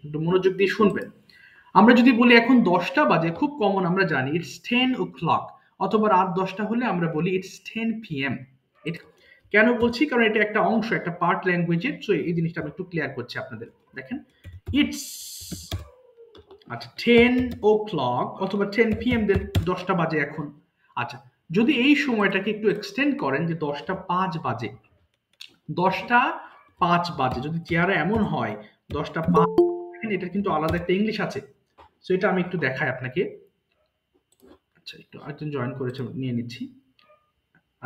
একটু মনোযোগ দিয়ে শুনবেন। আমরা যদি বলি এখন 10টা বাজে, খুব কমন আমরা জানি ইটস 10 o'clock, অথবা রাত 10টা হলে আমরা বলি ইটস 10 p.m. এটা কেন বলছি? কারণ এটা একটা অংশ, একটা পার্ট ল্যাঙ্গুয়েজের। সো এই জিনিসটা আমি একটু ক্লিয়ার করছি আপনাদের। দেখেন, ইটস আচ্ছা 10 o'clock অথবা 10 p.m. দেন 10টা বাজে এখন। আচ্ছা, যদি এই সময়টাকে একটু এক্সটেন্ড করেন যে 10টা 5 বাজে, 10টা 5 বাজে, যদি চেয়ারে এমন হয় 10টা 5, এটা কিন্তু আলাদা একটা ইংলিশ আছে। সো এটা আমি একটু দেখাই আপনাকে। আচ্ছা, একটু আরেকজন জয়েন করেছে, নিয়ে নিচ্ছি।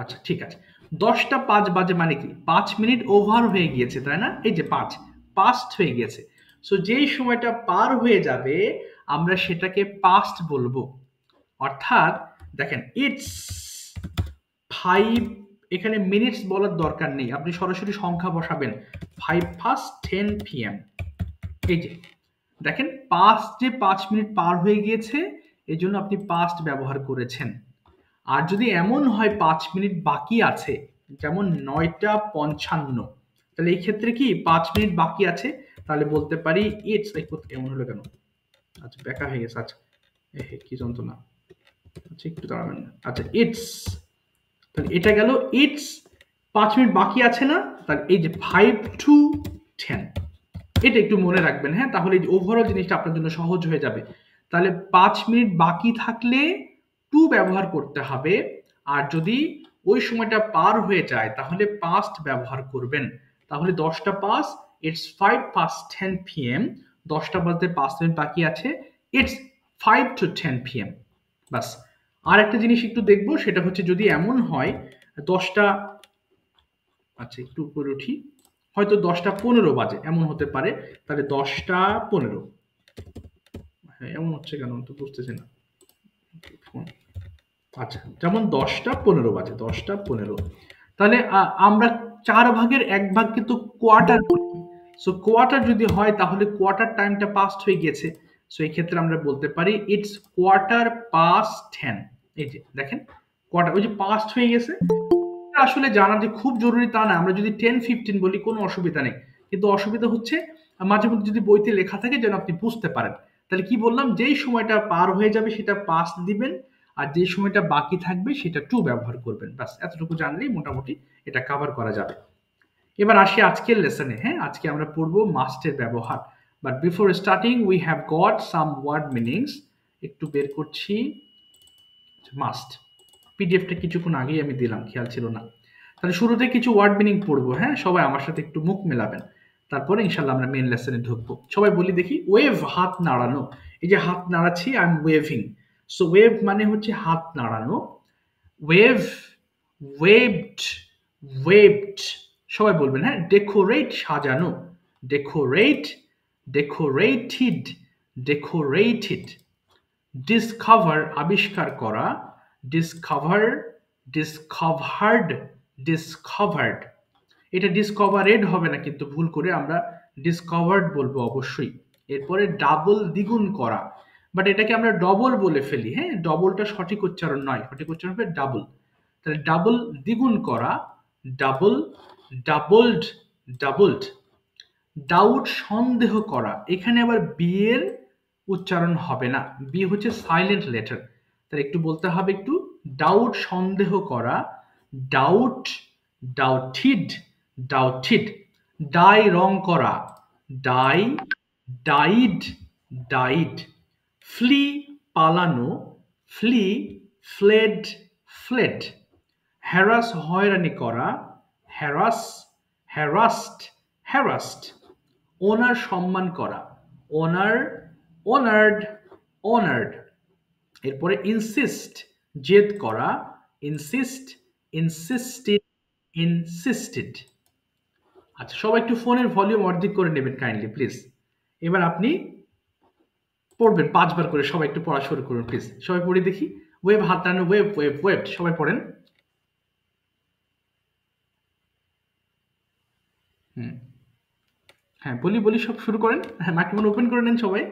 আচ্ছা ঠিক আছে, 10টা 5 বাজে মানে কি 5 মিনিট ওভার হয়ে গিয়েছে, তাই না? এই যে 5 পাস্ট হয়ে গেছে। সো যেই সময়টা পার হয়ে যাবে আমরা সেটাকে পাস্ট বলবো। অর্থাৎ দেখেন, ইটস 5, এখানে মিনিটস বলার দরকার নেই, আপনি সরাসরি সংখ্যা বসাবেন 5:10 p.m. এই যে দেখেন, পাস্ট যে 5 মিনিট পার হয়ে গিয়েছে, এই জন্য আপনি পাস্ট ব্যবহার করেছেন। আর যদি এমন হয় 5 মিনিট বাকি আছে, যেমন 9:55, তাহলে এই ক্ষেত্রে কি 5 মিনিট বাকি আছে, তাহলে বলতে পারি ইটস, এমন হলো কেন? আচ্ছা বেকা হয়ে গেছে। আচ্ছা কি যন্ত্রণা। আচ্ছা একটু দাঁড়াবেন। আচ্ছা ইটস, তাহলে এটা গেল ইটস 5 মিনিট বাকি আছে না, তাহলে এই যে 5 to 10, এটা একটু মনে রাখবেন। হ্যাঁ, তাহলে এই ওভারঅল জিনিসটা আপনার জন্য সহজ হয়ে যাবে। তাহলে 5 মিনিট বাকি থাকলে টু ব্যবহার করতে হবে, আর যদি ওই সময়টা পার হয়ে যায় তাহলে পাস্ট ব্যবহার করবেন। তাহলে 10টা 5, ইটস 5:10 p.m. 10টা বাজতে 5 মিনিট বাকি আছে, ইটস 5 to 10 p.m. বাস। আর একটা জিনিস একটু দেখবো, সেটা হচ্ছে যদি এমন হয় 10টা, আচ্ছা একটু উপরে উঠি, হয়তো 10:15 বাজে, এমন হতে পারে, তাহলে 10:15, হ্যাঁ এমন হচ্ছে কেন তো বুঝতেছি না। ফোন, আচ্ছা যেমন 10:15 বাজে, 10:15, তাহলে আমরা 4/1 কিন্তু কোয়ার্টার করি। সো কোয়ার্টার যদি হয় তাহলে কোয়ার্টার টাইমটা পাস্ট হয়ে গেছে। সো এই ক্ষেত্রে আমরা বলতে পারি ইটস 10:15। এই যে দেখেন, কোয়ার্টার ওই যে পাস্ট হয়ে গেছে। আসলে জানা যে খুব জরুরি তা না, আমরা যদি 10:15 বলি কোনো অসুবিধা নেই, কিন্তু অসুবিধা হচ্ছে মাঝে মধ্যে যদি বইতে লেখা থাকে যেন আপনি বুঝতে পারেন। তাহলে কি বললাম, যেই সময়টা পার হয়ে যাবে সেটা পাস্ট দিবেন, আর যে সময়টা বাকি থাকবে সেটা টু ব্যবহার করবেন। ব্যাস এতটুকু জানলেই মোটামুটি এটা কভার করা যাবে। এবার আসি আজকের লেসনে। হ্যাঁ, আজকে আমরা পড়বো মাস্টের ব্যবহার। But before starting we have got some word meanings. একটু বের করছি মাস্ট, পিডিএফটা কিছুক্ষণ আগেই আমি দিলাম, খেয়াল ছিল না। তাহলে শুরুতে কিছু ওয়ার্ড মিনিং পড়বো। হ্যাঁ, সবাই আমার সাথে একটু মুখ মেলাবেন, তারপরে ইনশাল্লাহ আমরা মেন লেসনে ঢুকবো। সবাই বলি দেখি, ওয়েভ হাত নাড়ানো। এই যে হাত নাড়াচ্ছি, I am waving. So wave মানে হচ্ছে হাত নাড়ানো। ওয়েভ, ওয়েভড, ওয়েভড, সবাই বলবেন। হ্যাঁ, ডেকোরেট সাজানো, ডেকোরেট, ডেকোরেটেড, ডেকোরেটেড। ডিসকভার আবিষ্কার করা, ডিসকভার, ডিসকভার্ড, ডিসকভার্ড। এটা ডিসকভারেড হবে না কিন্তু, ভুল করে আমরা ডিসকভার্ড বলবো অবশ্যই। এরপরে ডাবল, দ্বিগুণ করা, বাট এটাকে আমরা ডবল বলে ফেলি। হ্যাঁ, ডবলটা সঠিক উচ্চারণ নয়, সঠিক উচ্চারণ হবে ডাবল। তাহলে ডাবল দ্বিগুণ করা, ডাবল, ডাবলড, ডাবলড। ডাউট সন্দেহ করা, এখানে আবার বি এর উচ্চারণ হবে না, বি হচ্ছে সাইলেন্ট লেটার, তাহলে একটু বলতে হবে একটু ডাউট সন্দেহ করা, ডাউট, ডাউটিড, ডাউটিড। ডাই রং করা, ডাই, ডাইড, ডাইড। ফ্লি পালানো, ফ্লি, ফ্লেড, ফ্লেড। হ্যারাস হয়রানি করা, হ্যারাস, হ্যারাস্ট, হ্যারাস্ট। ওনার সম্মান করা, ওনার, অনার্ড, অনার্ড। এরপরে ইনসিস্ট জেদ করা, ইনসিস্ট, ইনসিস্টেড, ইনসিস্টেড। আচ্ছা সবাই একটু ফোনের ভলিউম অর্ধেক করে নেবেন কাইন্ডলি প্লিজ। এবার আপনি পড়বেন 5 বার করে, সবাই একটু পড়া শুরু করুন প্লিজ। সবাই পড়ে দেখি, ওয়েভ হাত টানো, ওয়েভ, ওয়েভ, ওয়েভ, সবাই পড়েন। হুম, হ্যাঁ বলি বলি, সব শুরু করেন। হ্যাঁ, মাইক্রোফোন ওপেন করে নেন সবাই।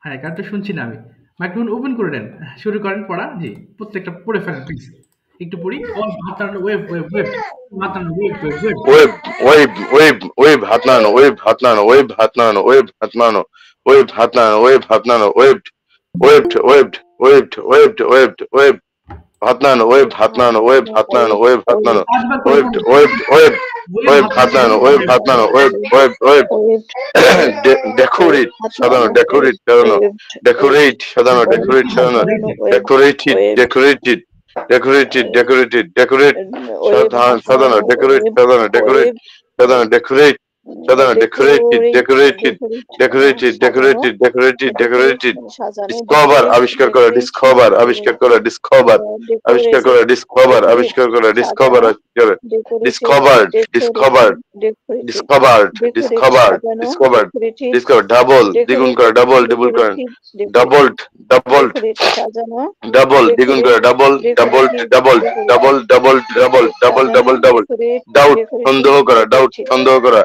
হ্যাঁ, গানটা শুনছি না আমি। মাইক্রোফোন ওপেন করে নেন, শুরু করেন পড়া। জি, প্রত্যেকটা পড়ে ফেলেন প্লিজ। একটু পড়ি। অন ভাত নাড়ানো, ওয়েভ ওয়েভ ওয়েভ, ভাত নাড়ানো, wave wave wave. Wave, wave, Hatnano, wave, Hatnano, wave, Hatnano, wave, Hatnano, wave, Hatnano, wave, Hatnano, wave, Hatnano, wave, Hatnano, wave, Hatnano, wave, Hatnano, পাঁচবার করে wave, বলুন। wave, ওয়েভ Hatnano, হাত wave, নাড়ানো, Hatnano, wave wave, wave. decorate, Sadano, decorate, Sadano, decorate, Sadano, decorate, Sadano, decorated, discover, আবিষ্কার করা, discovered, double, দ্বিগুণ করা, double করা, doubled, দ্বিগুণ করা, double, doubt, সন্দেহ করা,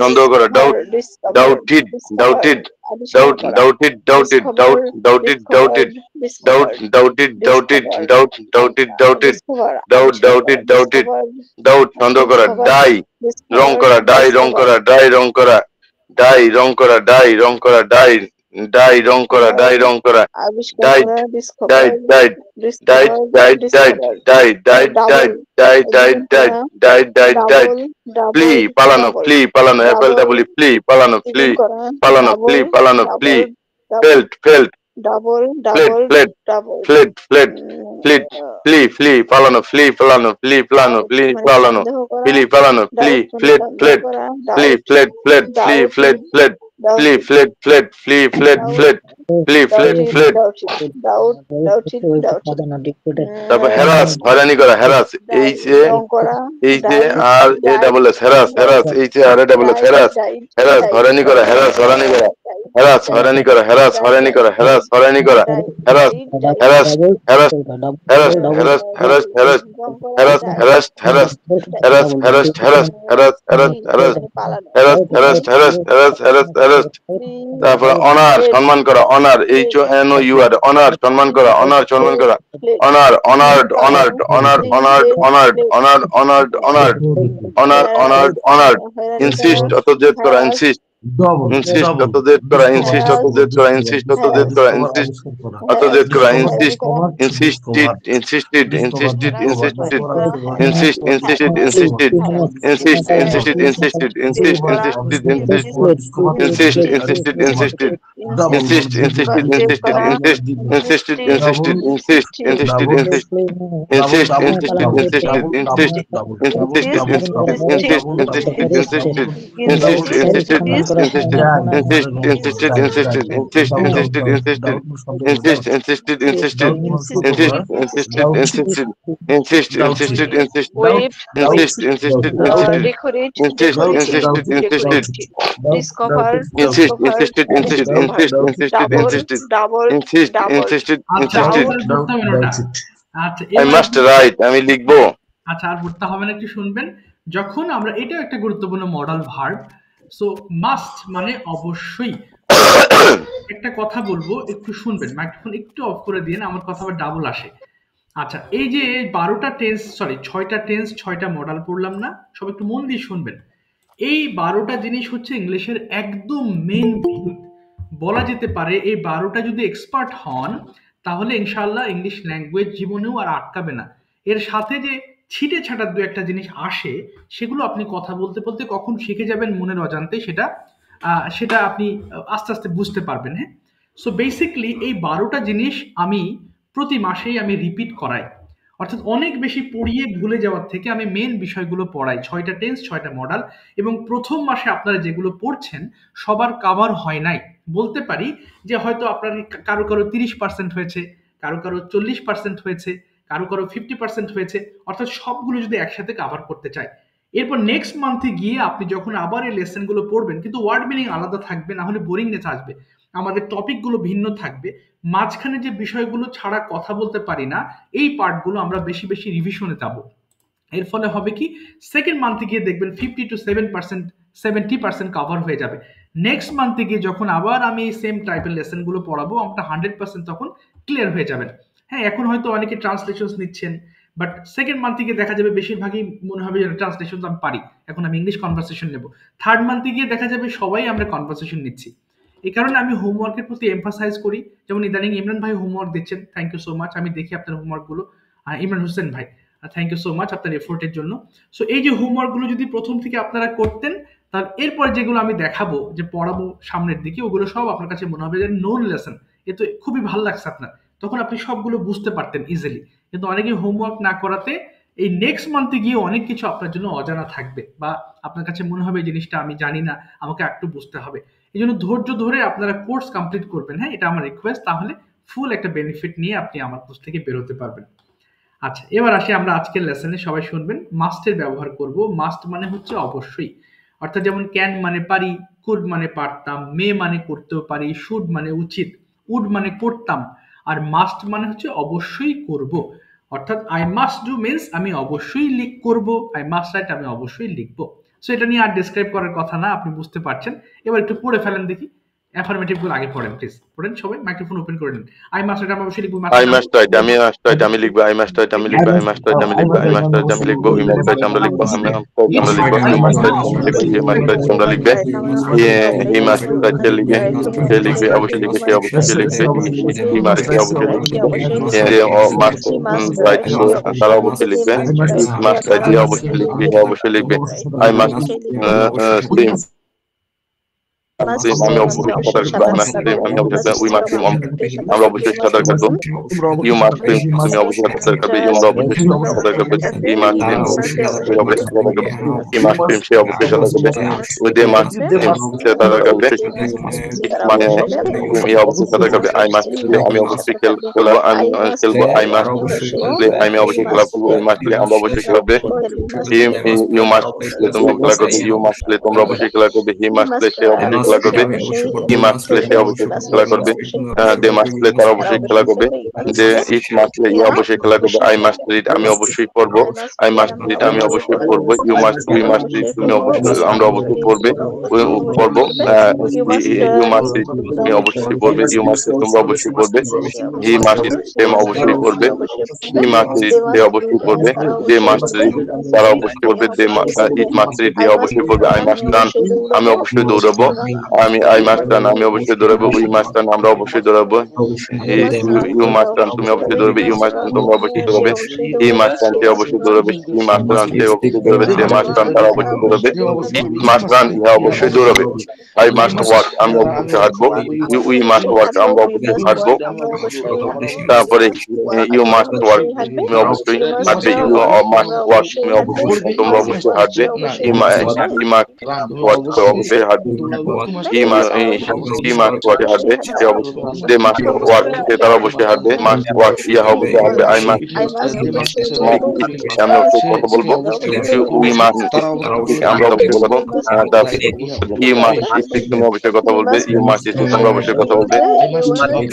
সন্দেহ করা, doubted, doubted, সন্দেহ করা, die, রং করা, die, রং করা, die, রং করা, die, রং করা, die, রং করা, die, die, রং করা, die, রং করা, died, died, died, died, died, died, died, died, died, died, died, died, died, died, flee, পালানো, flee, পালানো, FLW, flee, পালানো, flee, পালানো, flee, পালানো, flee, felt, fled, fled, flee, পালানো, flee, পালানো, flee, পালানো, flee, পালানো, flee, পালানো, flee, fled, flee, fled, flee, fled, তারপর হ্যারাস, হয়রানি করা, harass, H A R A double S, harass, H A R A double S, harass, হয়রানি করা, হ্যারাস, হয়রানি করা, হয়রানি করা, হয়রানি করা, হয়রানি করা, হ্যারাস, তারপর অনার, সম্মান করা, অনার, HONOUR, অনার, সম্মান করা, অনার, সম্মান করা, honour, honoured, honoured, honour, honoured, honoured, honour, honoured, honoured, honour, honoured, honoured, insist, অত জেদ করা, ইনসিস্ট, অত জেদ করা, ইনসিস্ট, অত জেদ করা, ইনসিস্ট, অত জেদ করা, ইনসিস্ট, অত জেদ করা, insist, insisted, insisted, insisted, insisted, insist, insisted, insisted, insist, insisted, insisted, insist, insisted, insist, insisted, insisted, insist, insisted, insisted, insisted, insisted, insist, insisted, insist, insist, insisted, insisted, insist, insisted, insisted, insisted, insist, insisted, insisted, insisted, insisted, insist, insisted, insisted, insist, insisted, insisted, আমি লিখবো। আচ্ছা, আর পড়তে হবে না, একটু শুনবেন। যখন আমরা, এটাও একটা গুরুত্বপূর্ণ মডাল ভার্ব, সো মাস্ট মানে অবশ্যই। একটা কথা বলবো, একটু শুনবেন, মাইক্রোফোন একটু অফ করে দিন, আমার কথা আবার ডাবল আসে। আচ্ছা, এই যে 12টা টেন্স, সরি 6টা টেন্স, 6টা মডাল পড়লাম না, সব একটু মন দিয়ে শুনবেন। এই 12টা জিনিস হচ্ছে ইংলিশের একদম মেইন ভিত। বলা যেতে পারে এই 12টা যদি এক্সপার্ট হন, তাহলে ইনশাআল্লাহ ইংলিশ ল্যাঙ্গুয়েজ জীবনেও আর আটকাবে না। এর সাথে যে ছিটে ছাটা দু একটা জিনিস আসে, সেগুলো আপনি কথা বলতে বলতে কখন শিখে যাবেন মনের অজান্তে, সেটা আপনি আস্তে আস্তে বুঝতে পারবেন। হ্যাঁ, সো বেসিকলি এই 12টা জিনিস আমি প্রতি মাসেই আমি রিপিট করাই, অর্থাৎ অনেক বেশি পড়িয়ে ভুলে যাওয়ার থেকে আমি মেন বিষয়গুলো পড়াই। 6টা টেন্স, 6টা মডাল, এবং প্রথম মাসে আপনারা যেগুলো পড়ছেন সবার কাভার হয় নাই। বলতে পারি যে হয়তো আপনার কারো 30% হয়েছে, কারো 40% হয়েছে, কারো 50% হয়েছে, অর্থাৎ সবগুলো যদি একসাথে কাভার করতে চাই। এরপর নেক্সট মান্থে গিয়ে আপনি যখন আবার এই লেসনগুলো পড়বেন, কিন্তু ওয়ার্ড মিনিং আলাদা থাকবে, না হলে বোরিংনেস আসবে। আমাদের টপিকগুলো ভিন্ন থাকবে, মাঝখানে যে বিষয়গুলো ছাড়া কথা বলতে পারি না, এই পার্টগুলো আমরা বেশি বেশি রিভিশনে যাব। এর ফলে হবে কি, সেকেন্ড মান্থে গিয়ে দেখবেন 50 to 70% কভার হয়ে যাবে। নেক্সট মান্থে গিয়ে যখন আবার আমি এই সেম টাইপের লেসনগুলো পড়াবো, আমরা 100% তখন ক্লিয়ার হয়ে যাবেন। হ্যাঁ, এখন হয়তো অনেকে ট্রান্সলেশন নিচ্ছেন, বাট সেকেন্ড মান্থে গিয়ে দেখা যাবে বেশিরভাগই মনে হবে যে ট্রান্সলেশন আমি পারি, এখন আমি ইংলিশ কনভারসেশন নেব। থার্ড মান্থে গিয়ে দেখা যাবে সবাই আমরা কনভারসেশন নিচ্ছি। এই কারণে আমি হোমওয়ার্কের প্রতি এমফাসাইজ করি। যেমন ইদানিং ইমরান ভাই হোমওয়ার্ক দিচ্ছেন, থ্যাংক ইউ সো মাচ, আমি দেখি আপনার হোমওয়ার্কগুলো। ইমরান হোসেন ভাই, থ্যাংক ইউ সো মাচ আপনার এফোর্টের জন্য। সো এই যে হোমওয়ার্কগুলো যদি প্রথম থেকে আপনারা করতেন, তাহলে এরপর যেগুলো আমি দেখাবো যে পড়াবো সামনের দিকে, ওগুলো সব আপনার কাছে মনে হবে যে নোন লেসন, এ তো খুবই ভালো লাগছে আপনার, তখন আপনি সবগুলো বুঝতে পারতেন ইজিলি। কিন্তু অনেকে হোমওয়ার্ক না করাতে এই নেক্সট মান্থে গিয়ে অনেক কিছু আপনার জন্য অজানা থাকবে, বা আপনার কাছে মনে হবে এই জিনিসটা আমি জানি না, আমাকে একটু বুঝতে হবে। এই জন্য ধৈর্য ধরে আপনারা কোর্স কমপ্লিট করবেন, হ্যাঁ, এটা আমার রিকোয়েস্ট। তাহলে ফুল একটা বেনিফিট নিয়ে আপনি আমার কোর্স থেকে বেরোতে পারবেন। আচ্ছা, এবার আসি আমরা আজকের লেসনে। সবাই শুনবেন, মাস্টের ব্যবহার করব। মাস্ট মানে হচ্ছে অবশ্যই, অর্থাৎ যেমন ক্যান মানে পারি, কুড মানে পারতাম, মে মানে করতেও পারি, শুড মানে উচিত, উড মানে করতাম, আর মাস্ট মানে হচ্ছে অবশ্যই করব। অর্থাৎ আই মাস্ট ডু মিন্স আমি অবশ্যই করব, আই মাস্ট রাইট আমি অবশ্যই লিখবো। সো এটা নিয়ে আর ডিসক্রাইব করার কথা না, আপনি বুঝতে পারছেন। এবার একটু পড়ে ফেলেন দেখি, অ্যাফার্মেটিভ গুলো আগে পড়েন প্লিজ, পড়েন সবাই, মাইক্রোফোন ওপেন করে নিন। আই মাস্ট রাইট আমি অবশ্যই লিখবো, আই মাস্ট রাইট আমি আমি লিখবো, আই মাস্ট রাইট আমি লিখবো, আই মাস্ট রাইট আমি লিখবো, আই মাস্ট রাইট আমি লিখবো, উই মাস্ট রাইট আমরা লিখবো, আমরা লিখবো, ইউ মাস্ট রাইট আমরা লিখবো, ইউ মাস্ট রাইট তোমরা লিখবে, হি মাস্ট রাইট সে লিখবে, সে লিখবে অবশ্যই লিখবে, সে অবশ্যই লিখবে, হি মাস্ট সে অবশ্যই লিখবে, সে মাস্ট রাইট তারা অবশ্যই লিখবে, হি মাস্ট রাইট সে অবশ্যই লিখবে, সে অবশ্যই লিখবে, আই মাস্ট সুইম আমি অবশ্যই সাঁতার কাটবো, আমি অবশ্যই উই মাস্ট সুইম আমরা অবশ্যই সাঁতার কাটবো, ইউ মাস্ট সুইম তুমি অবশ্যই সাঁতার কাটবে, ইউ আমরা অবশ্যই সাঁতার কাটবে, হি মাস্ট সুইম সে অবশ্যই সাঁতার কাটবে, হি মাস্ট সুইম সে অবশ্যই সাঁতার কাটবে, উই দে মাস্ট সে সাঁতার কাটবে, মানে ই অবশ্যই সাঁতার কাটবে, আই মাস্ট প্লে আমি অবশ্যই খেলবো, আমি খেলবো, আই মাস্ট প্লে আমি অবশ্যই খেলা করবো, উই মাস্ট প্লে আমরা অবশ্যই খেলাবে, ইউ মাস্ট প্লে তোমরা খেলা করবে, ইউ মাস্ট প্লে তোমরা অবশ্যই খেলা করবে, হি মাস্ট প্লে সে অবশ্যই খেলা করবে, হি মাস্ট প্লে সে অবশ্যই খেলা করবে, দে মাস্ট প্লে তারা অবশ্যই খেলা করবে, যে ইট মাস্ট প্লে ইয়ে অবশ্যই খেলা করবে, আই মাস্ট রিড আমি অবশ্যই পড়বো, আই মাস্ট রিড আমি অবশ্যই পড়বো, উই মাস্ট রিড তুমি অবশ্যই আমরা অবশ্যই পড়বে পড়বো, ইউ মাস্ট রিড তুমি অবশ্যই পড়বে, ইউ মাস্ট রিড তোমরা অবশ্যই পড়বে, হি মাস্ট রিড সে অবশ্যই পড়বে, হি মাস্ট রিড সে অবশ্যই পড়বে, দে মাস্ট রিড তারা অবশ্যই পড়বে, ইট মাস্ট রিড দিয়ে অবশ্যই পড়বে, আই মাস্ট রান আমি অবশ্যই দৌড়াবো, আই মাস্ট রান আমি অবশ্যই দৌড়াবো, উই মাস্ট রান আমরা অবশ্যই দৌড়াবো, ইউ মাস্ট রান তুমি অবশ্যই দৌড়াবে, ইউ মাস্ট রান তোমরা অবশ্যই দৌড়াবে, হি মাস্ট রান সে অবশ্যই দৌড়াবে, হি মাস্ট রান সে অবশ্যই দৌড়াবে, দে মাস্ট রান তারা অবশ্যই দৌড়াবে, ইট মাস্ট রান ইহা অবশ্যই দৌড়াবে, আই মাস্ট ওয়াক আমি অবশ্যই হাঁটবো, উই মাস্ট ওয়াক আমরা অবশ্যই হাঁটবো, তারপরে ইউ মাস্ট ওয়াক তুমি অবশ্যই হাঁটবে, ইউ মাস্ট ওয়াক তুমি অবশ্যই তোমরা অবশ্যই হাঁটবে, হি মাস্ট ওয়াক অবশ্যই হাঁটবে, হি মাস্ট ওয়াক হাঁটবে, দে মাস্ট ওয়াক তারা অবশ্যই হাঁটবে, মাস্ট ওয়াক ইহা অবশ্যই হাঁটবে, আই মাস্ট আমি অবশ্যই কথা বলবো, উই মাস্ট আমরা অবশ্যই বলবো, হি মাস্ট স্পিক তুমি অবশ্যই কথা বলবে, ইউ মাস্ট স্পিক তোমরা অবশ্যই কথা বলবে,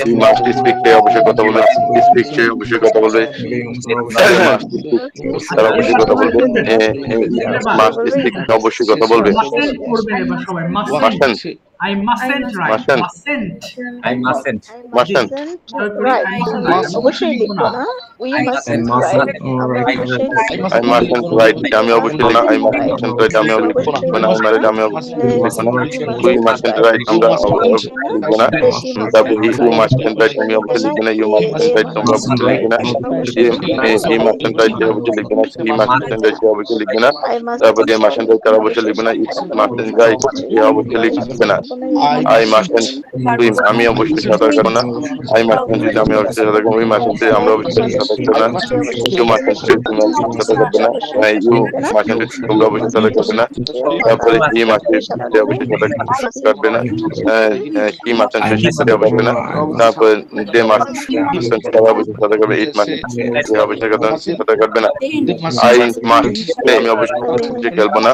হি মাস্ট স্পিক সে অবশ্যই কথা বলবে, স্পিক সে অবশ্যই কথা বলবে, তারা অবশ্যই কথা বলবে, মাস্ট স্পিক অবশ্যই কথা বলবে, মাস্টেন্ট I mustn't write. Mustn't. I mustn't. Mustn't. Right. অবশ্যই লিখবো না। We mustn't write. I mustn't write. আমি অবশ্যই না। I mustn't write. আমি অবশ্যই লিখবো না। আমি অবশ্যই লিখবো না। We mustn't write. আমরা লিখবো না। তারপরে you mustn't write. আমি অবশ্যই লিখবো না। You mustn't write. তোমরা অবশ্যই লিখবে না। He mustn't write. সে অবশ্যই লিখবে না। He mustn't write. সে অবশ্যই লিখবে না। তারপরে they mustn't write. তারা অবশ্যই লিখবে না। It mustn't write. সে অবশ্যই লিখবে না। I mustn't swim. আমি অবশ্যই সাঁতার কাটবো না। I mustn't read. আমি অবশ্যই সাঁতার কাটবো। We mustn't say. আমরা অবশ্যই সাঁতার কাটবো না। You mustn't swim. তুমি অবশ্যই সাঁতার কাটবে না। You mustn't read. তোমরা অবশ্যই সাঁতার কাটবে না। তারপরে he must read. সে অবশ্যই সাঁতার কাটবে না। He mustn't read. সে অবশ্যই না। তারপরে they must তারা অবশ্যই সাঁতার কাটবে। It must সে অবশ্যই সাঁতার কাটবে না। I must play. আমি অবশ্যই খেলবো না।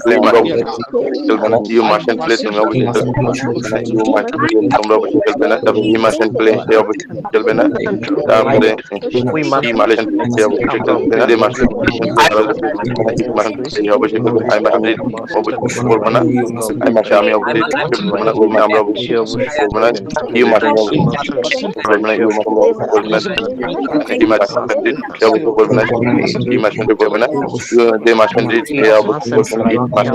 Play আমরা অবশ্যই খেলবো না। You mustn't play. তুমি অবশ্যই ইউ মাস্ট তোমরা অবশ্যই খেলবে না। তারপরে হি মাস্টন্ট প্লে, সে অবশ্যই খেলবে না। তারপরে হি মাস্টন্ট সে অবশ্যই খেলবে না। দে মাস্টন্ট সে অবশ্যই খেলবে। আই মাস্ট রিড অবশ্যই করবো না। আই মাস্ট আমি অবশ্যই করবো না, করবো না, আমরা অবশ্যই করবো না। ইউ মাস্ট করবে না, ইউ মাস্ট করবে না। হি মাস্ট সে অবশ্যই করবে না, হি মাস্ট করবে না। দে মাস্ট রিড সে অবশ্যই করবে না। ইট মাস্ট